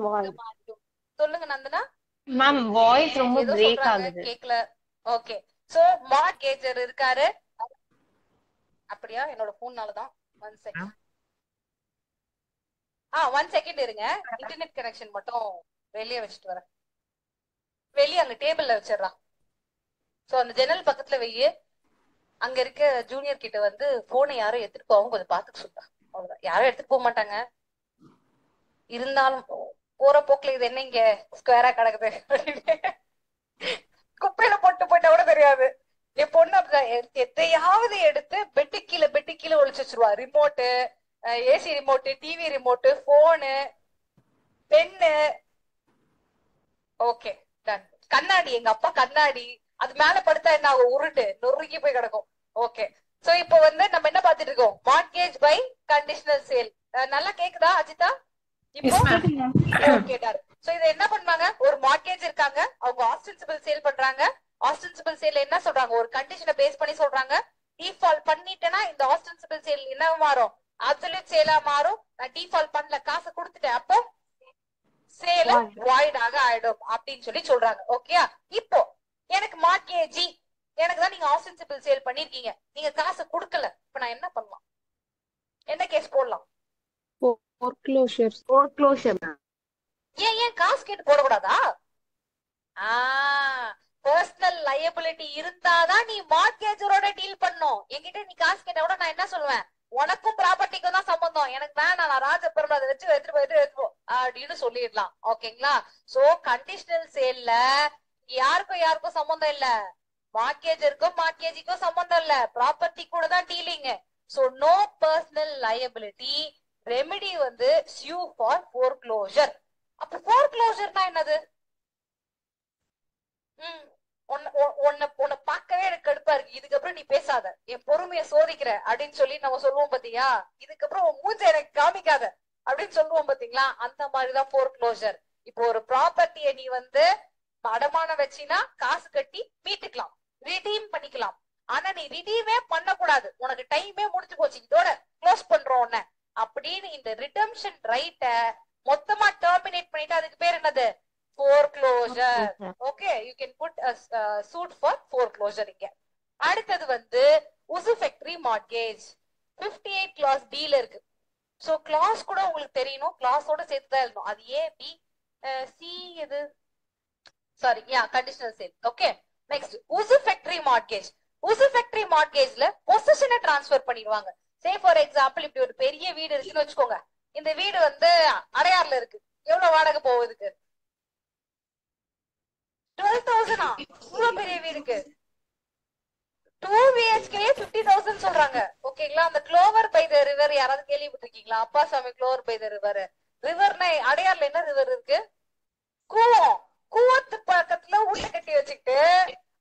மாறிடும். சொல்லுங்க நந்தனா. மேம் வாய்ஸ் ரொம்ப ஏதோ பிரேக் சொல்றாங்க, ஆகுது. கேக்கல. ஓகே. சோ மார்ட்கேஜர் இருக்காரு. அப்படியா? என்னோட போன்னாலதான். 1 செகண்ட். 1 செகண்ட் இருங்க. இன்டர்நெட் கனெக்ஷன் மட்டும் வெளியே வச்சுட்டு வரேன். வெளியே அங்க டேபிள்ல வச்சிடறான். சோ அந்த ஜன்னல் பக்கத்துல வெய்யு. அங்க இருக்க ஜூனியர் கிட்ட வந்து போனை யாரும் எடுத்துட்டு போவாங்க கொஞ்சம் பாத்துக்க சொல்றா. அவ்வளவுதான். யாரும் எடுத்துட்டு போக மாட்டாங்க. இருந்தாலும் போற போக்குல இது என்ன இங்க ஸ்கொயரா கிடக்குது குப்பையில போட்டு போயிட்டா கூட தெரியாது. என் பொண்ணு அப்படிதான் எதையாவது எடுத்து பெட்டு கீழே ஒளிச்சு வச்சிருவா. Remote, AC remote, TV remote, phone, pen. Okay done. கண்ணாடி, எங்க அப்பா கண்ணாடி அது மேல படுத்தா என்ன ஆகும்? உருண்டு நொறுக்கி போய் கிடக்கும். ஓகே. சோ இப்போ வந்து நம்ம என்ன பாத்துட்டு இருக்கோம்? Mortgage by conditional sale. நல்லா கேக்குதா அஜிதா? இப்போ ஓகே டன். சோ இத என்ன பண்ணுவாங்க? ஒரு மார்ட்கேஜ் இருக்காங்க, அவங்க ஆஸ்டென்சிபிள் சேல் பண்றாங்க. ஆஸ்டென்சிபிள் சேல் என்ன சொல்றாங்க? ஒரு கண்டிஷனை பேஸ் பண்ணி சொல்றாங்க. டிஃபால்ட் பண்ணிட்டேன்னா இந்த ஆஸ்டென்சிபிள் சேல் என்ன மாறும்? அப்சல்யூட் சேலா மாறும். நான் டிஃபால்ட் பண்ணல, காசு கொடுத்துட்டேன், அப்போ சேல வாய்ட் ஆக ஆயிடும் அப்படின்னு சொல்லி சொல்றாங்க. ஓகே. இப்போ எனக்கு மார்ட்கேஜி, எனக்கு தான் நீங்க ஆஸ்டென்சிபிள் சேல் பண்ணிருக்கீங்க, நீங்க காசு கொடுக்கல. இப்ப நான் என்ன பண்ணலாம்? என்ன கேஸ் போடலாம்? foreclosure. ஏன் காசு கேட்டு போடக்கூடாதா? பர்சனல் லயபிலிட்டி இருந்தாதான் நீ மார்ட்கேஜரோட டீல் பண்ணும். என்கிட்ட நீ காசு கேட்டா கூட நான் என்ன சொல்லுவேன்? உனக்கும் ப்ராப்பர்ட்டிக்கும் தான் சம்பந்தம், எனக்கு வேணாம், நான் ராஜபுரம் அதை வச்சு எடுத்துப்போ அப்படின்னு சொல்லிடலாம். ஓகேங்களா? சோ கண்டிஷனல் சேல்ல யாருக்கும் சம்பந்தம் இல்ல. மார்ட்கேஜருக்கும் மார்ட்கேஜிக்கும் சம்பந்தம் இல்ல. ப்ராப்பர்ட்டி கூட தான் dealing. So no personal liability. Remedy வந்து sue for foreclosure. அப்ப foreclosureனா என்னது? உன்னை பார்க்கவே எனக்கு கடுப்பா இருக்கு, இதுக்கப்புறம் நீ பேசாத, என் பொறுமையை சோதிக்கிற அப்படின்னு சொல்லி நம்ம சொல்லுவோம் பாத்தியா? இதுக்கப்புறம் உன் மூஞ்ச எனக்கு காமிக்காத அப்படின்னு சொல்லுவோம் பாத்தீங்களா? அந்த மாதிரிதான் foreclosure. இப்போ ஒரு ப்ராப்பர்ட்டியை நீ வந்து அடமானம் வச்சினா காசு கட்டி மீட்டுக்கலாம், ரிடீம் பண்ணிக்கலாம். ஆனா நீ ரிடீமே பண்ணக்கூடாது, உனக்கு டைமே முடிச்சு போச்சு, இதோட க்ளோஸ் பண்றோம் உன்ன அப்படின்னு இந்த ரிடம்ஷன் ரைட்ட மொத்தமா டெர்மினேட் பண்ணிட்டு அதுக்கு பேர் என்னது? foreclosure. Okay, you can put a suit for foreclosure இங்க. அடுத்தது வந்து usufructory mortgage. 58 clause D ல இருக்கு. சோ கிளாஸ் கூட உங்களுக்கு தெரியணும், கிளாஸோட சேர்த்து தான் எழுதணும். அது A B C எது? Sorry, conditional sale. Okay. Next usufructory mortgage. usufructory mortgageல பொசிஷனை டிரான்ஸ்ஃபர் பண்ணிடுவாங்க. சே ஃபார் எக்ஸாம்பிள் இப்படி ஒரு பெரிய வீடு இருக்குன்னு வச்சுக்கோங்க. இந்த வீடு வந்து அடையாறுல இருக்கு. எவ்வளவு வாடகை போகுதுக்கு? 12,000. இவ்வளவு பெரிய வீடுக்கு 2 BHK 50,000 சொல்றாங்க. ஓகேங்களா? அந்த க்ளோவர் பை த ரிவர் யாராவது கேள்விப்பட்டிருக்கீங்களா? Appasamy Clover by the river. ரிவர்னா அடையாறுல என்ன ரிவர் இருக்கு? கூவம். கூவத்து பக்கத்துல வீட்டை கட்டி வச்சுக்கிட்டு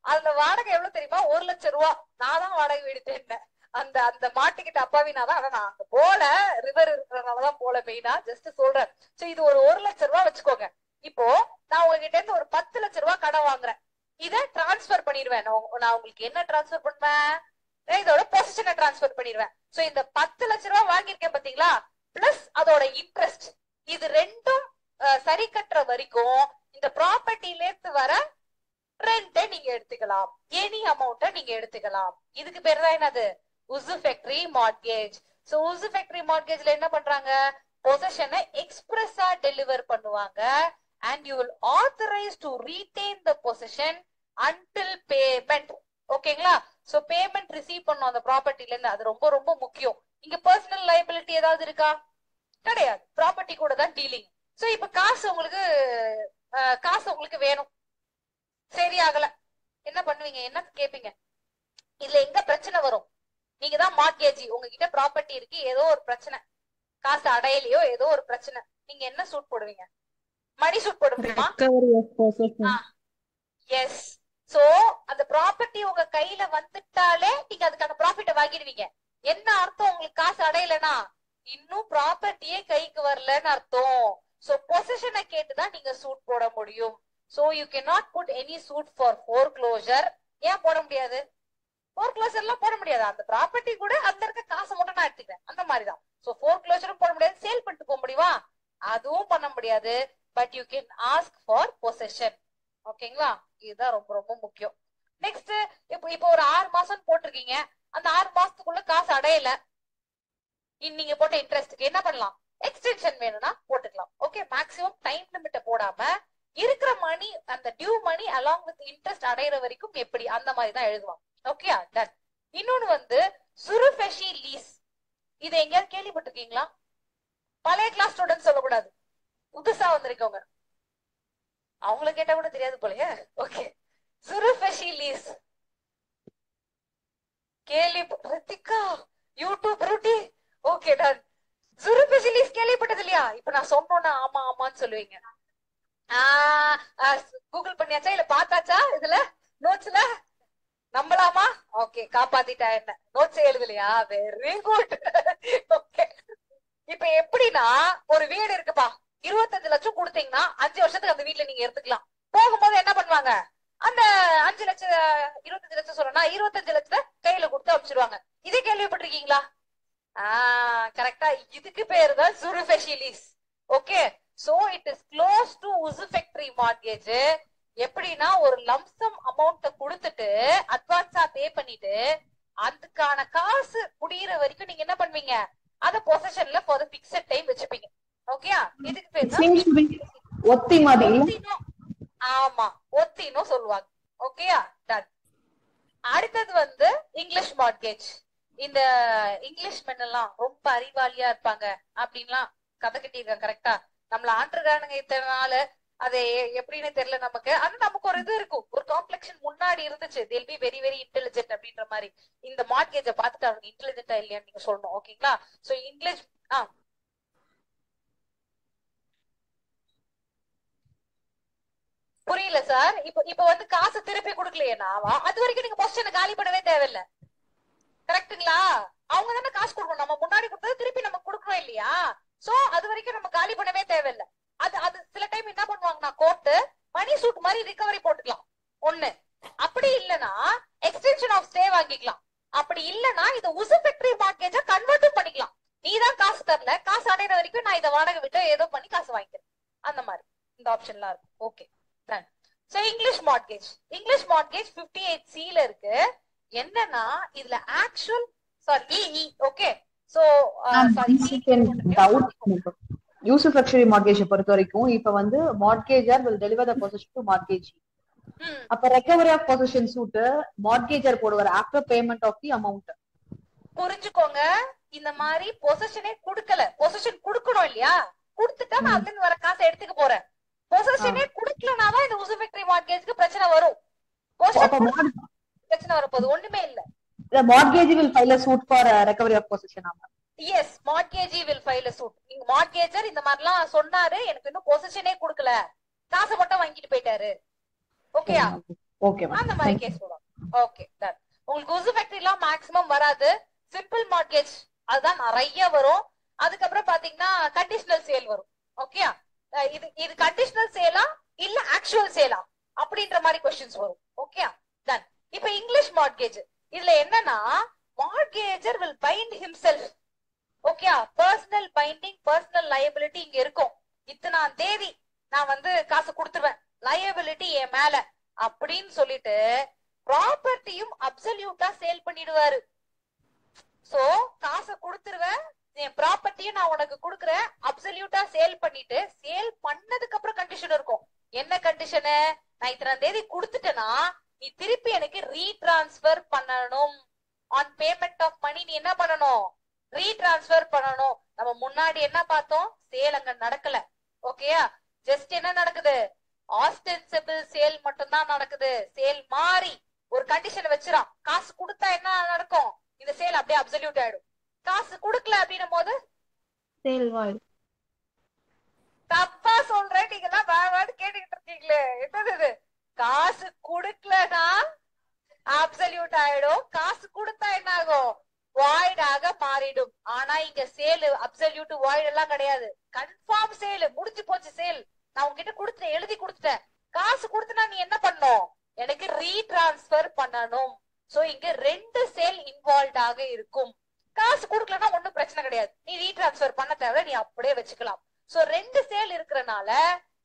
அதுல வாடகை எவ்வளவு தெரியுமா? 1 லட்சம் ரூபா. நான் தான் வாடகை வீடு தேடினேன். அந்த அந்த மாட்டுக்கிட்ட அப்பாவினாதான். ஆனா நான் அங்க போல, ரிவர் இருக்கிறதுனாலதான் போல. மெயினா ஜஸ்ட் சொல்றேன். சோ இது ஒரு 1 லட்சம் ரூபாய் வச்சுக்கோங்க. இப்போ நான் உங்ககிட்ட இருந்து ஒரு 10 லட்சம் ரூபாய் கடன் வாங்குறேன். இத டிரான்ஸ்பர் பண்ணிடுவேன். நான் உங்களுக்கு என்ன டிரான்ஸ்பர் பண்ணுவேன்? இதோட பொசிஷனை டிரான்ஸ்பர் பண்ணிடுவேன். சோ இந்த 10 லட்சம் ரூபாய் வாங்கியிருக்கேன் பாத்தீங்களா, பிளஸ் அதோட இன்ட்ரெஸ்ட், இது ரெண்டும் சரி கட்டுற வரைக்கும் இந்த ப்ராப்பர்ட்டில இருந்து வர ரெண்டை நீங்க எடுத்துக்கலாம், எனி அமௌண்ட்டை நீங்க எடுத்துக்கலாம். இதுக்கு பேர் தான் என்னது? usufructory mortgage. சோ usufructory mortgageல என்ன பண்றாங்க? பொசிஷனை எக்ஸ்பிரஸா டெலிவர் பண்ணுவாங்க. and you will authorize to retain the possession until payment. ஓகேங்களா? சோ பேமெண்ட் ரிசீவ் பண்ணும் அந்த ப்ராப்பர்ட்டில இருந்து. அது ரொம்ப ரொம்ப முக்கியம். இங்க பர்சனல் லைபிலிட்டி ஏதாவது இருக்கா? கிடையாது. ப்ராப்பர்ட்டி கூட தான் டீலிங். சோ இப்ப காசு உங்களுக்கு வேணும், சரி ஆகல, என்ன பண்ணுவீங்க? என்ன கேப்பீங்க? இதுல எங்க பிரச்சனை வரும்? நீங்க தான் மார்ட்கேஜி, உங்ககிட்ட ப்ராப்பர்ட்டி இருக்கு, ஏதோ ஒரு பிரச்சனை, காசு அடையலையோ, ஏதோ ஒரு பிரச்சனை, நீங்க என்ன சூட் போடுவீங்க? மணி சூட் போட முடியுமா? Recovery of possession. எஸ். சோ அந்த ப்ராப்பர்ட்டி உங்க கையில வந்துட்டாலே நீங்க அதுக்கான ப்ராஃபிட்ட வாங்கிடுவீங்க. என்ன அர்த்தம்? உங்களுக்கு காசு அடையலனா இன்னும் ப்ராப்பர்ட்டியே கைக்கு வரலன்னு அர்த்தம். சோ பொசிஷனை கேட்டுதான் நீங்க சூட் போட முடியும். So you cannot put any suit for foreclosure. ஏன் போட முடியாது? foreclosure எல்லாம் போட முடியாது. அந்த ப்ராப்பர்ட்டி கூட அதுல இருக்க காசை மட்டும் நான் எடுத்துக்கிறேன், அந்த மாதிரிதான். சோ foreclosure போட முடியாது. சேல் பண்ணிட்டு போக முடியுமா? அதுவும் பண்ண முடியாது. But you can ask for position. ஓகேங்களா? இதுதான் ரொம்ப ரொம்ப முக்கியம். நெக்ஸ்ட் இப்போ ஒரு 6 மாசம் போட்டிருக்கீங்க, அந்த 6 மாசத்துக்குள்ள காசு அடையல, நீங்க போட்ட இன்ட்ரெஸ்ட்க்கு என்ன பண்ணலாம், எக்ஸ்டென்ஷன் வேணும்னா போட்டுக்கலாம். ஓகே, மேக்ஸிமம் டைம் லிமிட்ட போடாம இருக்கிற மணி, அந்த due money along with interest அடையிற வரைக்கும் எப்படி, அந்த மாதிரி தான் எழுதுவாங்க. Okay, done. இன்னொன்னு வந்து சுருஃபெஷி லீஸ். இதை எங்கேயாவது கேள்விப்பட்டிருக்கீங்களா? பழைய கிளாஸ் ஸ்டூடெண்ட் சொல்லக்கூடாது, புதுசா வந்திருக்கவங்க, அவங்கள கேட்டா கூட தெரியாது போலயே. ஓகே, சுருஃபெஷி லீஸ் கேள்வி, ரித்திகா யூடியூப் ரூட்டி. Okay, done. சுருஃபெஷி லீஸ் கேள்விப்பட்டது இல்லையா? இப்ப நான் சொன்னோன்னா ஆமா ஆமான்னு சொல்லுவீங்க. கூகுள் பண்ணியாச்சா இல்ல பாத்தாச்சா? இதுல நோட்ஸ்ல நம்பலாமா? ஓகே, காப்பாத்திட்டா என்ன, நோட்ஸ் எழுதலையா? Very good. ஓகே, இப்ப எப்படின்னா ஒரு வீடு இருக்குப்பா, 25 லட்சம் கொடுத்தீங்கன்னா 5 வருஷத்துக்கு அந்த வீட்டுல நீங்க எடுத்துக்கலாம். போகும்போது என்ன பண்ணுவாங்க, அந்த 5 லட்சம் 25 லட்சம் சொல்றேன்னா 25 லட்சத்தை கையில கொடுத்து அனுப்பிச்சிருவாங்க. இதே கேள்விப்பட்டிருக்கீங்களா? கரெக்டா, இதுக்கு பேரு தான் சுருஃபெஷி lease. Okay, so it is close to usufructuary mortgage. எப்படின்னா ஒரு லம்சம் அமௌண்ட கொடுத்துட்டு அட்வான்ஸா பே பண்ணிட்டு அதுக்கான காசு முடியிற வரைக்கும் நீங்க என்ன பண்ணுவீங்க, அத பொசஷன்ல ஃபார் தி ஃபிக்ஸட் டைம் வச்சுப்பீங்க. ஓகேயா, இதுக்கு பேர் தான் ஒத்தி மாதிரி. ஆமா, ஒத்தினோ சொல்லுவாங்க. ஓகேயா, டன். அடுத்தது வந்து இங்கிலீஷ் மார்கேஜ். இந்த இங்கிலீஷ் மென் எல்லாம் ரொம்ப அறிவாளியா இருப்பாங்க அப்படின்லாம் கதை கட்டியிருக்காங்க. கரெக்டா, நம்மள ஆண்டுறானுங்க இத்தனை நாள், அது எப்படின்னு தெரியல நமக்கு. ஆனா நமக்கு ஒரு இது இருக்கும், ஒரு காம்ப்ளெக்ஷன் முன்னாடி இருந்துச்சு, they'll be very very intelligent அப்படின்ற மாதிரி. இந்த மார்கேஜை பார்த்துட்டு அவங்க இன்டெலிஜென்டா இல்லையான்னு நீங்க சொல்லணும். ஓகேங்களா, சோ இங்கிலீஷ் புரியல சார். இப்ப வந்து காசு திருப்பி கொடுக்கலையேனா அது வரைக்கும் நீங்க பொசிஷனை காலி பண்ணவே தேவையில்லை. கரெக்டுங்களா? அவங்க தானே காசு கொடுக்கணும், நம்ம முன்னாடி கொடுத்தது திருப்பி நம்ம கொடுக்கணும் இல்லையா? சோ அது வரைக்கும் நம்ம காலி பண்ணவே தேவையில்லை. அது சில டைம் என்ன பண்ணுவாங்கன்னா கோர்ட்டு மணி சூட் மாதிரி ரிகவரி போட்டுக்கலாம் ஒண்ணு. அப்படி இல்லைன்னா எக்ஸ்டென்ஷன் ஆஃப் ஸ்டே வாங்கிக்கலாம். அப்படி இல்லைன்னா இதை உசுஃபெக்டரி மார்கேஜா கன்வெர்ட்டும் பண்ணிக்கலாம். நீ தான் காசு தரல, காசு அடையிற வரைக்கும் நான் இதை வாடகை விட்டு ஏதோ பண்ணி காசு வாங்கிக்கிறேன், அந்த மாதிரி இந்த ஆப்ஷன்லாம் இருக்கு. Okay, so English mortgage. English mortgage 58C இருக்கு. என்னன்னா இதுல actual okay, so usufructuary mortgage பொறுத்த வரைக்கும் இப்ப வந்து mortgagor will deliver the possession to mortgagee. அப்ப recovery of possession suit mortgagor போடுவார் after payment of the amount. புரிஞ்சுக்கோங்க, இந்த மாதிரி பொசிஷனே குடுக்கல, பொசிஷன் குடுக்கணும் இல்லையா? குடுத்துட்டா நான் அதுல இருந்து வர காசை எடுத்துக்க போறேன். பொசிஷனே குடுக்கலனாதான் இந்த உசுஃபெக்டரி மார்கேஜ்க்கு பிரச்சனை வரும். பிரச்சனை வரப்போது ஒண்ணுமே இல்ல. The mortgagee will file a suit for recovery of possession. Yes, mortgagee will file a suit. நீங்க mortgager இந்த மாதிரிலாம் சொன்னாரு, எனக்கு இன்னும் பொசிஷனே குடுக்கல, காசை மட்டும் வாங்கிட்டு போயிட்டாரு. ஓகேயா? ஓகே, அந்த மாதிரி கேஸ் போடுவோம். Okay, done. உங்களுக்கு உசுஃபெக்டரி எல்லாம் மேக்ஸிமம் வராது, சிம்பிள் மார்கேஜ் அதுதான் நிறைய வரும். அதுக்கப்புறம் பாத்தீங்கன்னா கண்டிஷனல் சேல் வரும். ஓகேயா, இது கண்டிஷனல் சேலா இல்ல ஆக்சுவல் சேலா அப்படின்ற மாதிரி क्वेश्चंस வரும். ஓகேயா, டன். இப்ப இங்கிலீஷ் மார்கேஜ், இதுல என்னன்னா மார்கேஜர் will bind himself. ஓகேயா, பர்சனல் பைண்டிங், பர்சனல் லயபிலிட்டி இங்க இருக்கும். இத்தனாம் தேதி நான் வந்து காசு கொடுத்துருவேன், லயபிலிட்டி என் மேல அப்படின்னு சொல்லிட்டு ப்ராப்பர்ட்டியும் அப்சல்யூட்டா சேல் பண்ணிடுவாரு. சோ காசை கொடுத்துருவேன், என் ப்ராப்பர்ட்டியும் நான் உனக்கு கொடுக்குறேன், அப்சல்யூட்டா சேல் பண்ணிட்டு, சேல் பண்ணதுக்கு அப்புறம் கண்டிஷன் இருக்கும். என்ன கண்டிஷனு, நான் இத்தனாம் தேதி கொடுத்துட்டேன்னா நீ திருப்பி எனக்கு ரீட்ரான்ஸ்பர் பண்ணணும். ஆன் பேமெண்ட் ஆஃப் மணி நீ என்ன பண்ணணும், ரீட்ரான்ஸ்பர் பண்ணணும். நம்ம முன்னாடி என்ன பார்த்தோம், சேல் அங்க நடக்கல. ஓகேயா, ஜஸ்ட் என்ன நடக்குது, ஆஸ்டென்சிபிள் சேல் மட்டும் தான் நடக்குது. சேல் மாறி ஒரு கண்டிஷன் வச்சிரான், காசு கொடுத்தா என்ன நடக்கும், இந்த சேல் அப்படியே அப்சல்யூட் ஆயிடும். காசு கொடுக்கல அப்படின்னும் போது சேல் வாய்டு. தப்பா சொல்றேன், நீங்க எல்லாம் வேறு கேட்டுக்கிட்டு இருக்கீங்களே, என்னது இது? காசு கொடுக்கலனா அப்சல்யூட் ஆயிடும், காசு கொடுத்தா என்ன ஆகும், வாய்ட் ஆக மாறிடும். ஆனா இங்க சேல் அப்சல்யூட் வாய்ட் எல்லாம் கிடையாது, கன்ஃபார்ம் சேல் முடிஞ்சு போச்சு. சேல் நான் உங்ககிட்ட கொடுத்துட்டேன், எழுதி கொடுத்துட்டேன், காசு கொடுத்தனா நீ என்ன பண்ணணும், எனக்கு ரீட்ரான்ஸ்பர் பண்ணணும். சோ இங்க 2 சேல் இன்வால்வ் ஆக இருக்கும். காசு கொடுக்கலன்னா ஒண்ணும் பிரச்சனை கிடையாது, நீ ரீட்ரான்ஸ்பர் பண்ண தேவை, நீ அப்படியே வச்சுக்கலாம். சோ 2 சேல் இருக்கிறனால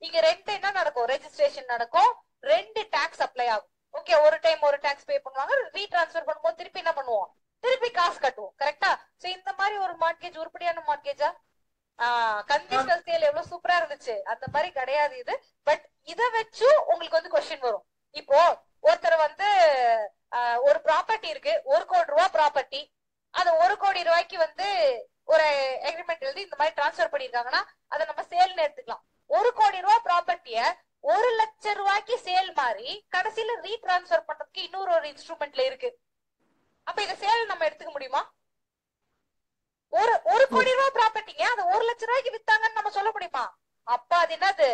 இங்க 2 என்ன நடக்கும், ரெஜிஸ்ட்ரேஷன் நடக்கும், 2 டாக்ஸ் அப்ளை ஆகும். ஓகே, ஒரு டைம் ஒரு டாக்ஸ் பே பண்ணுவாங்க, ரீட்ரான்ஸ்ஃபர் பண்ணும்போது திருப்பி என்ன பண்ணுவோம், திருப்பி காசு கட்டுவோம். கரெக்டா? சோ இந்த மாதிரி ஒரு மார்க்கேஜ் உருப்படியான மார்க்கேஜா? கண்டிஷனல் சேல் எவ்வளவு சூப்பரா இருந்துச்சு, அந்த மாதிரி கிடையாது இது. பட் இத வச்சு உங்களுக்கு வந்து கொஸ்டின் வரும். இப்போ ஒருத்தர் வந்து ஒரு ப்ராப்பர்ட்டி இருக்கு, 1 கோடி ரூபாய் ப்ராப்பர்ட்டி, அது 1 கோடி ரூபாய்க்கு வந்து ஒரு அக்ரிமெண்ட் எழுதி இந்த மாதிரி டிரான்ஸ்பர் பண்ணிருக்காங்கன்னா அதை நம்ம சேல்னு எடுத்துக்கலாம். 1 கோடி ரூபாய் ப்ராப்பர்ட்டிய 1 லட்சம் ரூபாய்க்கு சேல் மாதிரி கடைசியில ரீட்ரான்ஸ்பர் பண்றதுக்கு இன்னொரு ஒரு இன்ஸ்ட்ருமெண்ட்ல இருக்கு. அப்ப இத சேல் நம்ம எடுத்துக்க முடியுமா? ஒரு கோடி ரூபாய் ப்ராப்பர்ட்டிங்க அது 1 லட்சம் ரூபாய்க்கு வித்தாங்கன்னு நம்ம சொல்ல முடியுமா? அப்ப அது என்னது,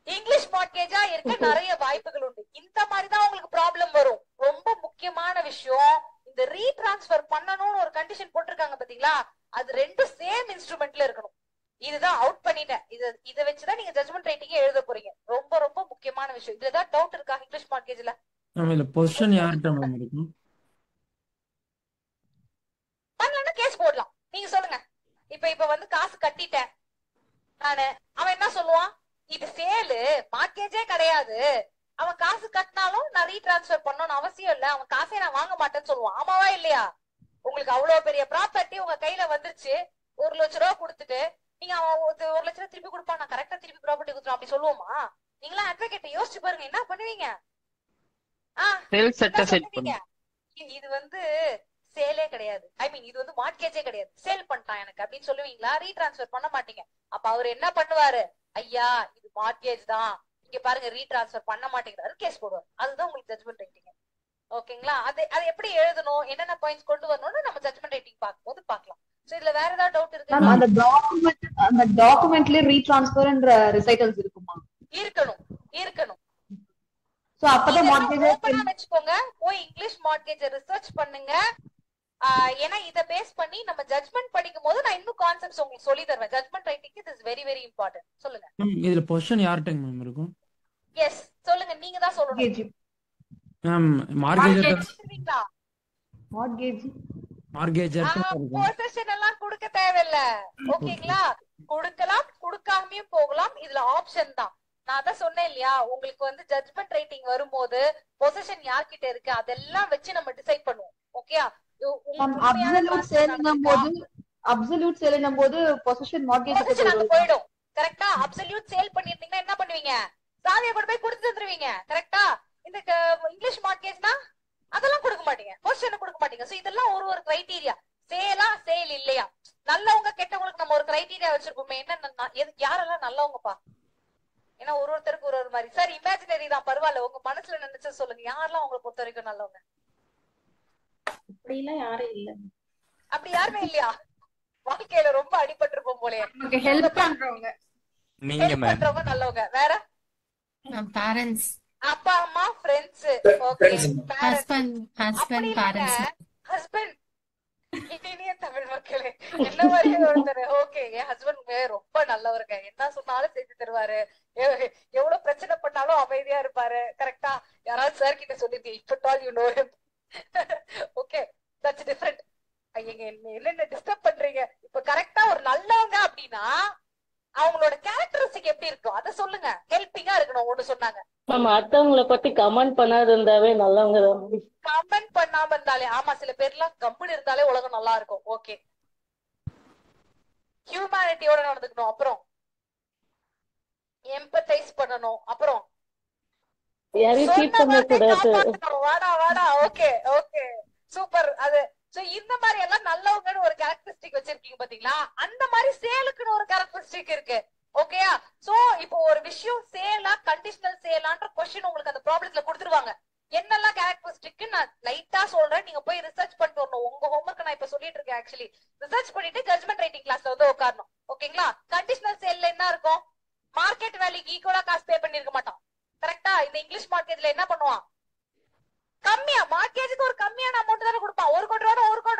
இங்கிலீஷ் மார்க்கேஜா இருக்க நிறைய வாய்ப்புகள் உண்டு. இந்த மாதிரிதான் உங்களுக்கு ப்ராப்ளம் வரும். ரொம்ப முக்கியமான விஷயம், இந்த ரீட்ரான்ஸ்பர் பண்ணணும்னு ஒரு கண்டிஷன் போட்டிருக்காங்க பாத்தீங்களா, அது ரெண்டும் சேம் இன்ஸ்ட்ருமெண்ட்ல இருக்கணும். இதுதான் அவுட் பண்ணிட்டேன். இத வச்சுதான் நீங்க ஜட்ஜ்மெண்ட் ரைட்டிங்கே எழுத போறீங்க. ரொம்ப ரொம்ப முக்கியமான விஷயம். இதுதான் டவுட் இருக்கா இங்கிலீஷ் மார்க்கேஜ்ல? இதுல பொசிஷன் யார்கிட்ட மேம் இருக்கும்? பண்ணலன்னா கேஸ் போடலாம். நீங்க சொல்லுங்க. இப்ப வந்து காசு கட்டிட்டேன் நானு, அவன் என்ன சொல்லுவான், இது சேலு மார்க்கேஜே கிடையாது, அவன் காசு கட்டினாலும் நான் ரீட்ரான்ஸ்பர் பண்ணணும்னு அவசியம் இல்ல, அவன் காசை நான் வாங்க மாட்டேன்னு சொல்லுவான். ஆமாவா இல்லையா? உங்களுக்கு அவ்வளவு பெரிய ப்ராப்பர்ட்டி உங்க கையில வந்துருச்சு, 1 லட்சம் ரூபாய் கொடுத்துட்டு நீங்க அவன் 1 லட்சம் ரூபாய் திருப்பி கொடுப்பான், நான் கரெக்டா திருப்பி ப்ராப்பர்ட்டி கொடுத்துருவோம் அப்படி சொல்லுவோமா? நீங்களா அட்வொகேட் யோசிச்சு பாருங்க, என்ன பண்ணுவீங்க? இது வந்து சேலே கிடையாது, ஐ மீன் இது வந்து மார்க்கேஜே கிடையாது, சேல் பண்ணிட்டான் எனக்கு அப்படின்னு சொல்லுவீங்களா? ரீட்ரான்ஸ்பர் பண்ண மாட்டீங்க. அப்ப அவர் என்ன பண்ணுவாரு, ஐயா இது மார்க்கேஜ் தான், இங்க பாருங்க ரீட்ரான்ஸ்பர் பண்ண மாட்டேங்கிறாரு, கேஸ் போடுவார். அதுதான் உங்களுக்கு ஜட்ஜ்மெண்ட் ரைட்டிங். ஓகேங்களா? அது எப்படி எழுதணும், என்னென்ன பாயிண்ட்ஸ் கொண்டு வரணும்னு நம்ம ஜட்ஜ்மெண்ட் ரைட்டிங் பார்க்கும்போது பார்க்கலாம். சோ இதுல வேற ஏதாவது டவுட் இருக்கு? அந்த டாக்குமெண்ட்ல ரீட்ரான்ஸ்பர்ன்ற ரிசைட்டல்ஸ் இருக்குமா? இருக்கணும். சோ அப்பதான் மார்க்கேஜ் ஓபனா வெச்சுக்கோங்க, போய் இங்கிலீஷ் மார்க்கேஜ் ரிசர்ச் பண்ணுங்க. ஏன்னா இத பேஸ் பண்ணி நம்ம ஜட்ஜ்மெண்ட் படிக்கும்போது நான் இன்னும் கான்செப்ட்ஸ் உங்களுக்கு சொல்லி தருவேன். Judgment writing it is very very important. சொல்லுங்க. இதுல பொசிஷன் யார்கிட்ட மேம் இருக்கும்? எஸ் சொல்லுங்க, நீங்க தான் சொல்லணும். மேம் மார்க்கேஜ் பொசிஷன் எல்லாம் கொடுக்க தேவையில்ல. ஓகேங்களா? கொடுக்கலாம், கொடுக்காமயும் போகலாம். இதுல ஆப்ஷன் தான். நான் அதான் சொன்னேன் இல்லையா, உங்களுக்கு வந்து ஜட்ஜ்மெண்ட் ரைட்டிங் வரும்போது பொசிஷன் யார்கிட்ட இருக்கு அதெல்லாம் வச்சு நம்ம டிசைட் பண்ணுவோம். ஓகேயா? அப்சல்யூட் சேல்னும் போது பொசிஷன் மார்க்கேஜ் அங்க போய்டும். கரெக்ட்டா? அப்சல்யூட் சேல் பண்ணிருந்தீங்கன்னா என்ன பண்ணுவீங்க, சாவியை கொண்டு போய் கொடுத்து தந்துருவீங்க. கரெக்ட்டா? இந்த இங்கிலீஷ் மார்க்கேஜ்னா அதெல்லாம் கொடுக்க மாட்டீங்க, பொசிஷன் கொடுக்க மாட்டீங்க. சோ இதெல்லாம் ஒரு கிரைட்டீரியா. சேலா சேல் இல்லையா, நல்லவங்க கெட்டவங்களுக்கு நம்ம ஒரு கிரைட்டீரியா வச்சிருப்போமே. என்ன யாரெல்லாம் நல்லவங்கப்பா? ஏன்னா ஒருத்தருக்கு ஒரு மாதிரி. சார் இமேஜினரி தான், பரவாயில்ல, உங்க மனசுல நினைச்சு சொல்லுங்க, யாரெல்லாம் உங்களை பொறுத்த வரைக்கும் நல்லவங்க? அப்படிலாம் யாரும் இல்ல. அப்படி யாருமே இல்லையா? வாழ்க்கையில ரொம்ப அடிபட்டிருப்போம் போலயே. ஹெல்ப் பண்றவங்க நீங்க பண்றவங்க நல்லவங்க. வேற பேரண்ட்ஸ், அப்பா அம்மா, friends. Okay, husband parents, husband. இனிய தமிழ் மக்களே, என்ன மாதிரியே ஒருத்தர். ஓகே, என் ஹஸ்பண்ட் ரொம்ப நல்லவருங்க, என்ன சொன்னாலும் செஞ்சு தருவாரு, எவ்வளவு பிரச்சனை பண்ணாலும் அமைதியா இருப்பாரு. கரெக்டா? யாராவது சார் கிட்ட சொல்லிருக்கீங்க, if all you know him. Okay, that's different. ஐயங்க என்ன டிஸ்டர்ப் பண்றீங்க? இப்ப கரெக்டா ஒரு நல்லவங்க அப்படின்னா அவங்களோட கேரக்டரிஸ்டிக் எப்படி இருக்கும் அத சொல்லுங்க. ஹெல்பிங்கா இருக்கணும் ஒண்ணு சொன்னாங்க. மத்தவங்களை பத்தி கமெண்ட் பண்ணாது இருந்தாவே நல்லவங்க தான். கமெண்ட் பண்ணாம இருந்தாலே, ஆமா, சில பேர்லாம் கம்முன்னு இருந்தாலே உலகம் நல்லா இருக்கும். ஓகே, ஹியூமனிட்டியோட நடந்துக்கணும். அப்புறம் எம்பத்தைஸ் பண்ணணும். அப்புறம் வாடா வாடா. Okay okay, super. அது இந்த மாதிரி எல்லாம் நல்லவங்கன்னு ஒரு கேரக்டரிஸ்டிக் வச்சிருக்கீங்க பாத்தீங்களா? அந்த மாதிரி சேலுக்குன்னு ஒரு கேரக்டரிஸ்டிக் இருக்கு. ஓகேயா? சோ இப்போ ஒரு விஷயம் சேலா கண்டிஷனல் சேலான்ற क्वेश्चन உங்களுக்கு அந்த ப்ராப்ளம்ல கொடுத்துருவாங்க. என்னெல்லாம் கேரக்டரிஸ்டிக் நான் லைட்டா சொல்றேன், நீங்க போய் ரிசர்ச் பண்ணிட்டு வரணும். உங்க ஹோம்வொர்க் நான் இப்ப சொல்லிட்டு இருக்கேன். ஆக்சுவலி ரிசர்ச் பண்ணிட்டு ஜட்ஜ்மெண்ட் ரைட்டிங் கிளாஸ்ல வந்து உட்காரணும். ஓகேங்களா? கண்டிஷனல் சேல்ல என்ன இருக்கும், மார்க்கெட் வேல்யூக்கு ஈக்குவலா காசு பே பண்ணிருக்க மாட்டான். கரெக்டா? இந்த இங்கிலீஷ் மார்க்கெட்ல என்ன பண்ணுவான், கம்மியா மார்க்கெட்டுக்கு ஒரு கம்மியான அமௌண்ட் தானே கொடுப்பான். 1 கோடி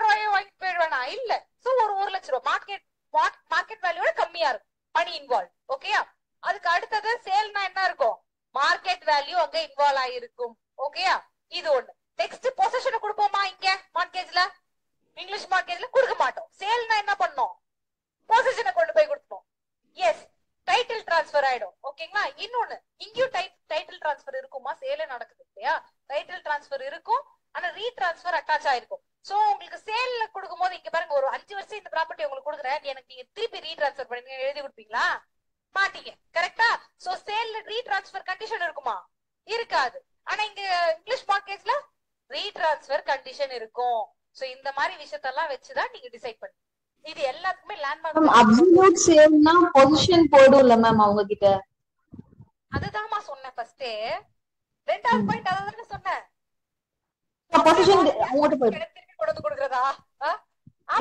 ரூபாய் வாங்கி போயிடுவானா? இல்ல. சோ ஒரு 1 லட்சம் ரூபாய் மார்க்கெட் வேல்யூட கம்மியா இருக்கும், மணி இன்வால்வ். ஓகேயா? அதுக்கு அடுத்தது சேல்னா என்ன இருக்கும், மார்க்கெட் வேல்யூ அங்க இன்வால்வ் ஆயிருக்கும். ஓகேயா? இது ஒண்ணு. நெக்ஸ்ட் பொசிஷனை கொடுப்போமா இங்க மார்க்கெட்ல? இங்கிலீஷ் மார்க்கெட்ல கொடுக்க மாட்டோம். சேல்னா என்ன பண்ணோம், பொசிஷனை கொண்டு போய் கொடுப்போம். எஸ், டைட்டில் டிரான்ஸ்பர் ஆயிடும். ஓகேங்களா? இன்னொன்னு இங்கேயும் டைட்டில் டிரான்ஸ்பர் இருக்குமா? சேல நடக்குது இல்லையா? டைட்டில் டிரான்ஸ்பர் இருக்கும், ஆனா ரீட்ரான்ஸ்பர் அட்டாச் ஆயிருக்கும். சோ உங்களுக்கு சேல்ல கொடுக்கும் போது இங்க பாருங்க, ஒரு 5 வருஷம் இந்த ப்ராப்பர்ட்டி உங்களுக்கு கொடுக்குறேன், எனக்கு நீங்க திருப்பி ரீட்ரான்ஸ்பர் பண்ணி எழுதி கொடுப்பீங்களா? மாட்டீங்க. கரெக்டா? சோ சேல்ல ரீட்ரான்ஸ்பர் கண்டிஷன் இருக்குமா? இருக்காது. ஆனா இங்க இங்கிலீஷ் மார்க்கெட்ல ரீட்ரான்ஸ்பர் கண்டிஷன் இருக்கும். சோ இந்த மாதிரி விஷயத்தெல்லாம் வச்சுதான் நீங்க டிசைட் பண்ணுங்க. இது எல்லாத்துக்குமே லேண்ட்மார்க் அப்சல்யூட் சேல்னா பொசிஷன் போடும்ல மேம் அவங்க கிட்ட. அதுதான்மா சொன்னேன் ஃபர்ஸ்டே. ரெண்டாவது பாயிண்ட் அதான் சொன்னேன். பொசிஷன் அவங்க போடு. திருப்பி கொண்டு கொடுக்கறதா?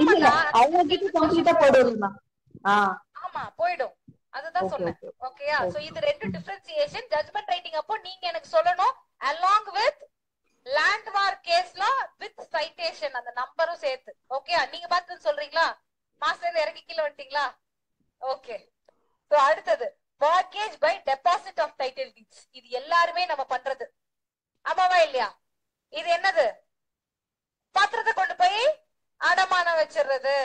இல்ல அவங்க கிட்ட கம்ப்ளீட்டா போடும்ல. ஆமா போய்டும். அதுதான் சொன்னேன். ஓகேயா? சோ இது ரெண்டு டிஃபரன்சியேஷன். ஜட்ஜ்மென்ட் ரைட்டிங் அப்போ நீங்க எனக்கு சொல்லணும் along with லேண்ட்மார்க் கேஸ்ல வித் சைட்டேஷன், அந்த நம்பரும் சேர்த்து. ஓகே? நீங்க பார்த்து சொல்றீங்களா? மாஸ்டர் இறங்கி கீழே வந்துட்டீங்களா? ஓகே. சோ அடுத்தது mortgage by deposit of title deeds. இது எல்லாருமே நம்ம பண்றது. ஆமாவா இல்லையா? இது என்னது? பத்திரத்தை கொண்டு போய் அடமானம் வச்சிடுறது.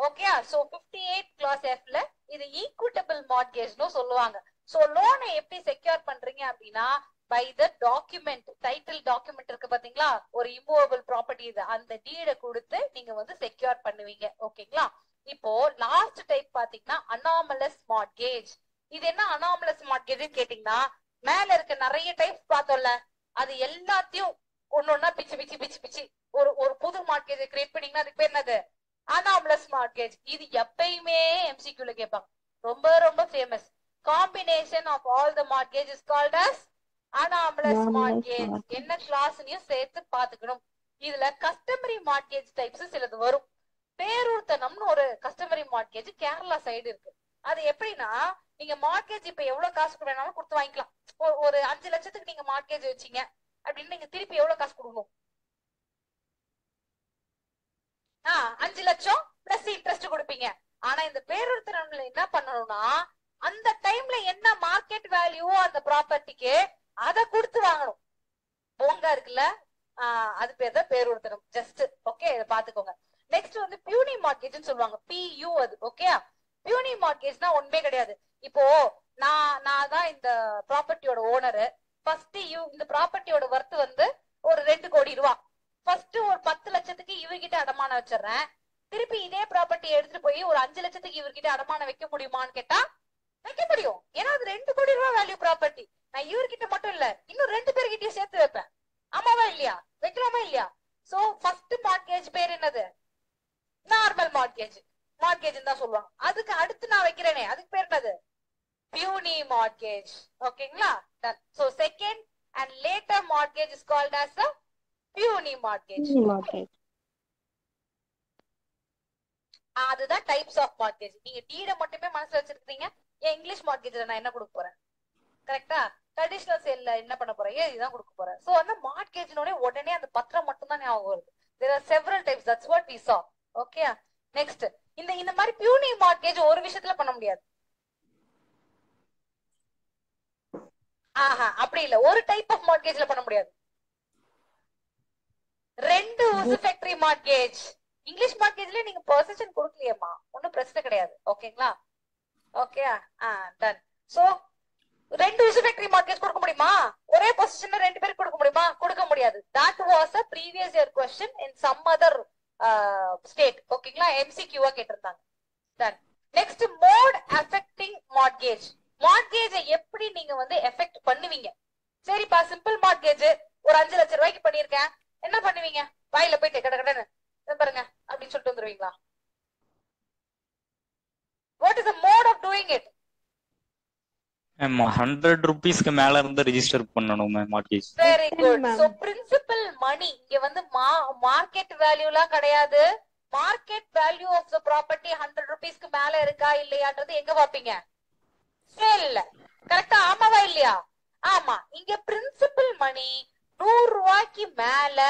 ஓகே? சோ 58 clause F ல இது ஈக்விட்டபிள் மார்ட்கேஜ்னு சொல்லுவாங்க. சோ லோனை எப்படி செக்யூர் பண்றீங்க அப்படின்னா by the document, title document இருக்கு பாத்தீங்களா, ஒரு இம்மூவபிள் ப்ராப்பர்ட்டி, இது அந்த டீடை கொடுத்து நீங்க வந்து செக்யூர் பண்ணுவீங்க. ஓகேங்களா? இப்போ லாஸ்ட் டைப் பாத்தீங்கன்னா அனாமலஸ் மார்ட்கேஜ். இது என்ன அனாமலஸ் மார்ட்கேஜ் கேட்டீங்கன்னா, மேல இருக்க நிறைய டைப் பார்த்தோம்ல, அது எல்லாத்தையும் ஒன்னொன்னா பிச்சு பிச்சு பிச்சு பிச்சு ஒரு புது மார்ட்கேஜ் கிரியேட் பண்ணீங்கன்னா அதுக்கு பேர் என்னது? Anomalous mortgage. இது எப்பயுமே எம்சிக்யூல கேட்பாங்க. ரொம்ப ரொம்ப famous. Combination of all the mortgage is called as anomalous mortgage. என்ன கிளாஸ்லயும் சேர்த்து பாத்துக்கணும். இதுல கஸ்டமரி மார்ட்கேஜ் டைப்ஸ் சிலது வரும். பேரூர்த்தனம்னு ஒரு கஸ்டமரி மார்ட்கேஜ் கேரளா சைடு இருக்கு. அது எப்படின்னா, நீங்க மார்ட்கேஜ் இப்ப எவ்வளவு காசுக்கு வேணாலும் கொடுத்து வாங்கிக்கலாம். ஒரு 5 லட்சத்துக்கு நீங்க மார்ட்கேஜ் வச்சீங்க அப்படின்னு நீங்க திருப்பி எவ்வளவு காசு கொடுக்கணும்? 5 லட்சம் பிளஸ் இன்ட்ரெஸ்ட் கொடுப்பீங்க. ஆனா இந்த பேரூர்த்தனம்ல என்ன பண்ணணும்னா, அந்த டைம்ல என்ன மார்க்கெட் வேல்யூவோ அந்த ப்ராப்பர்ட்டிக்கு அதை கொடுத்து வாங்கணும். போங்கா இருக்குல்ல, அது பேர் தான் பேரூர்த்தனம். ஜஸ்ட் ஓகே, இதை பாத்துக்கோங்க. நெக்ஸ்ட் வந்து பியூனி மார்ட்கேஜ்னு சொல்லுவாங்க. PU அது. ஓகே? பியூனி மார்ட்கேஜ்னா ஒண்ணுமே கிடையாது. இப்போ நான் தான் இந்த ப்ராப்பர்ட்டியோட ஓனரு. ஃபர்ஸ்ட் இந்த ப்ராப்பர்ட்டியோட வர்த் வந்து ஒரு 2 கோடி ரூபாய். ஃபர்ஸ்ட் ஒரு 10 லட்சத்துக்கு இவர்கிட்ட அடமானம் வச்சிடறேன். திருப்பி இதே ப்ராப்பர்ட்டி எடுத்துட்டு போய் ஒரு 5 லட்சத்துக்கு இவர்கிட்ட அடமானம் வைக்க முடியுமான்னு கேட்டா வைக்க முடியும். ஏன்னா அது 2 கோடி ரூபாய் வேல்யூ ப்ராப்பர்ட்டி. நான் இவர்கிட்ட மட்டும் இல்ல, இன்னும் 2 பேர்கிட்டயும் சேர்த்து வைப்பேன். ஆமாவா இல்லையா? வைக்கலாமா இல்லையா? சோ ஃபர்ஸ்ட் மார்ட்கேஜ் பேர் என்னது? Normal mortgage. மார்ட்கேஜ் தான் சொல்லுவாங்க. அதுக்கு அடுத்து நான் வைக்கிறேனே, அதுக்கு பேர் என்னது? Puisne mortgage. ஓகேங்களா? Done. So second and later mortgage is called as a puisne mortgage. அதுதான் டைப்ஸ் ஆஃப் மார்ட்கேஜ். நீங்க டீட மட்டுமே மனசுல வச்சிருக்கீங்க. ஏன் இங்கிலீஷ் மார்ட்கேஜ்ல நான் என்ன கொடுக்க போறேன்? கரெக்டா? ட்ரெடிஷனல் சேல்ல என்ன பண்ண போறேன்? இதுதான் கொடுக்க போறேன். சோ அந்த மார்ட்கேஜ்னோட உடனே அந்த பத்திரம் மட்டும் தான் ஞாபகம் வருது. there are several types, that's what we saw. Okay? Next இந்த மாதிரி பியூனி மார்ட்கேஜ் ஒரு விஷயத்துல பண்ண முடியாது. அப்படி இல்ல, ஒரு டைப் ஆஃப் மார்ட்கேஜ்ல பண்ண முடியாது. 2 யூசஃபேக்டரி மார்ட்கேஜ். இங்கிலீஷ் மார்ட்கேஜ்ல நீங்க பொசிஷன் கொடுக்கலையேமா, ஒன்னும் பிரச்சனை கிடையாது. ஓகேங்களா? ஓகே? டன். சோ 2 யூசஃபேக்டரி மார்ட்கேஜ் கொடுக்க முடியுமா? ஒரே பொசிஷன்ல 2 பேருக்கு கொடுக்க முடியுமா? கொடுக்க முடியாது. that was a previous year question in some other state. ஓகேங்களா? MCQ கேட்டிருந்தாங்க. Done. Next mode affecting mortgage. மார்ட்கேஜை எப்படி நீங்க வந்து எஃபெக்ட் பண்ணுவீங்க? சரிப்பா, சிம்பிள் மார்ட்கேஜ் ஒரு 5 லட்சம் ரூபாய்க்கு பண்ணிருக்கேன், என்ன பண்ணுவீங்க? வாயில போயிட்டு கட கடன்னு பாருங்க அப்படின்னு சொல்லிட்டு வந்துருவீங்களா? What is the mode of doing it? 100 ரூபீஸ்க்கு மேல இருந்து ரெஜிஸ்டர் பண்ணனும் ma'am mortgage. Very good. So principal money இங்க வந்து மார்க்கெட் வேல்யூலாம் கிடையாது. Market value of the property 100 ரூபீஸ்க்கு மேல இருக்கா இல்லையான்றது எங்க பாப்பீங்க? சேல்ல. கரெக்ட்டா? ஆமாவா இல்லையா? ஆமா. இங்க பிரின்சிபல் மணி 100 ரூபாய்க்கு மேல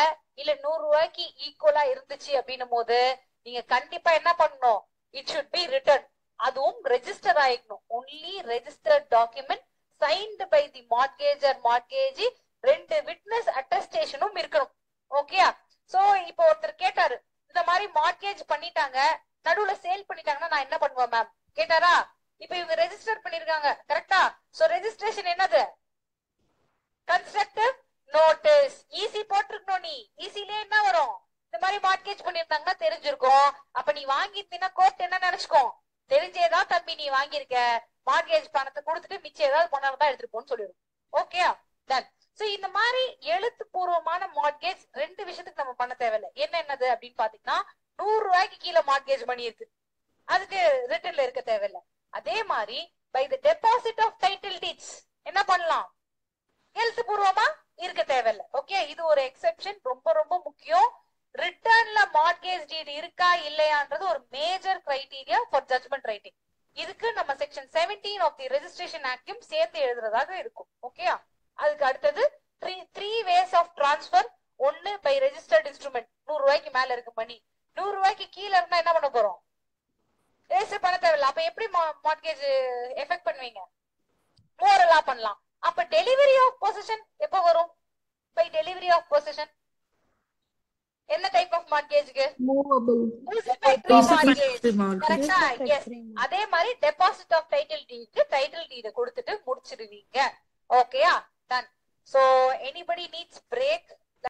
இல்ல 100 ரூபாய்க்கு ஈக்குவலா இருந்துச்சு அப்படின்னும் போது நீங்க கண்டிப்பா என்ன பண்ணணும்? It should be written. அதுவும் ரெஜிஸ்டர் ஆயிக்கணும். Only registered document signed by the mortgagor mortgagee, 2 witness அட்டஸ்டேஷனும் இருக்கணும். ஓகே? சோ இப்போ ஒருத்தர் கேட்டாரு, இந்த மாதிரி மார்ட்கேஜ் பண்ணிட்டாங்க, நடுவுல சேல் பண்ணிட்டாங்கன்னா நான் என்ன பண்ணுவேன் மேம் கேட்டாரா? இப்ப இவங்க ரெஜிஸ்டர் பண்ணிருக்காங்க கரெக்டா? சோ ரெஜிஸ்ட்ரேஷன் என்னது? Constructive notice. ஈசி போட்டிருக்கணும். நீ ஈசிலே என்ன வரும்? இந்த மாதிரி மார்க்கேஜ் பண்ணிருந்தாங்கன்னா தெரிஞ்சிருக்கும். அப்ப நீ வாங்கிருந்தீங்கன்னா கோர்ட் என்ன நினைச்சுக்கோ, தெரிஞ்சேதான் தம்பி நீ வாங்கியிருக்க, மார்க்கேஜ் பணத்தை கொடுத்துட்டு மிச்சம் ஏதாவது பணம் தான் எடுத்துட்டு போன்னு சொல்லிடும். Okay done. சோ இந்த மாதிரி எழுத்துப்பூர்வமான மார்க்கேஜ் ரெண்டு விஷயத்துக்கு நம்ம பண்ண தேவையில்லை. என்னது அப்படின்னு பாத்தீங்கன்னா 100 ரூபாய்க்கு கீழே மார்க்கேஜ் மணி இருக்கு, அதுக்கு ரிட்டர்ன்ல இருக்க தேவையில்லை. அதே மாதிரி by the deposit of title deeds என்ன பண்ணலாம்? எழுத்துப்பூர்வமா இருக்க தேவையில்லை. ஓகே, இது ஒரு எக்ஸெப்ஷன், ரொம்ப ரொம்ப முக்கியம். ரிட்டர்ன்ல மார்க்கேஜ் டீட் இருக்கா இல்லையான்றது ஒரு major criteria for judgment writing. இதுக்கு நம்ம செக்ஷன் 17 ஆஃப் தி ரெஜிஸ்ட்ரேஷன் ஆக்டும் சேர்த்து எழுதுறதாக இருக்கும். ஓகே, அதுக்கு அடுத்தது த்ரீ வேஸ் ஆஃப் டிரான்ஸ்பர். ஒன்னு பை ரெஜிஸ்டர்ட் இன்ஸ்ட்ருமெண்ட், 100 ரூபாய்க்கு மேல இருக்கு மணி. 100 ரூபாய்க்கு கீழே இருந்தா என்ன பண்ண போறோம்? ரெஜிஸ்டர் பண்ண தேவையில்ல. அப்ப எப்படி மார்க்கேஜ் எஃபெக்ட் பண்ணுவீங்க? மோரலா பண்ணலாம். அப்ப டெலிவரி ஆஃப் பொசிஷன் எப்ப வரும்? பை டெலிவரி ஆஃப் பொசிஷன் என்ன டைப் ஆஃப் மார்க்கேஜ்க்கு? Movable mortgage. கரெக்ட்டா? எஸ். அதே மாதிரி டெபாசிட் ஆஃப் டைட்டில் டீட்க்கு டைட்டில் டீட கொடுத்துட்டு முடிச்சிடுவீங்க. ஓகேயா? Done. So anybody needs break?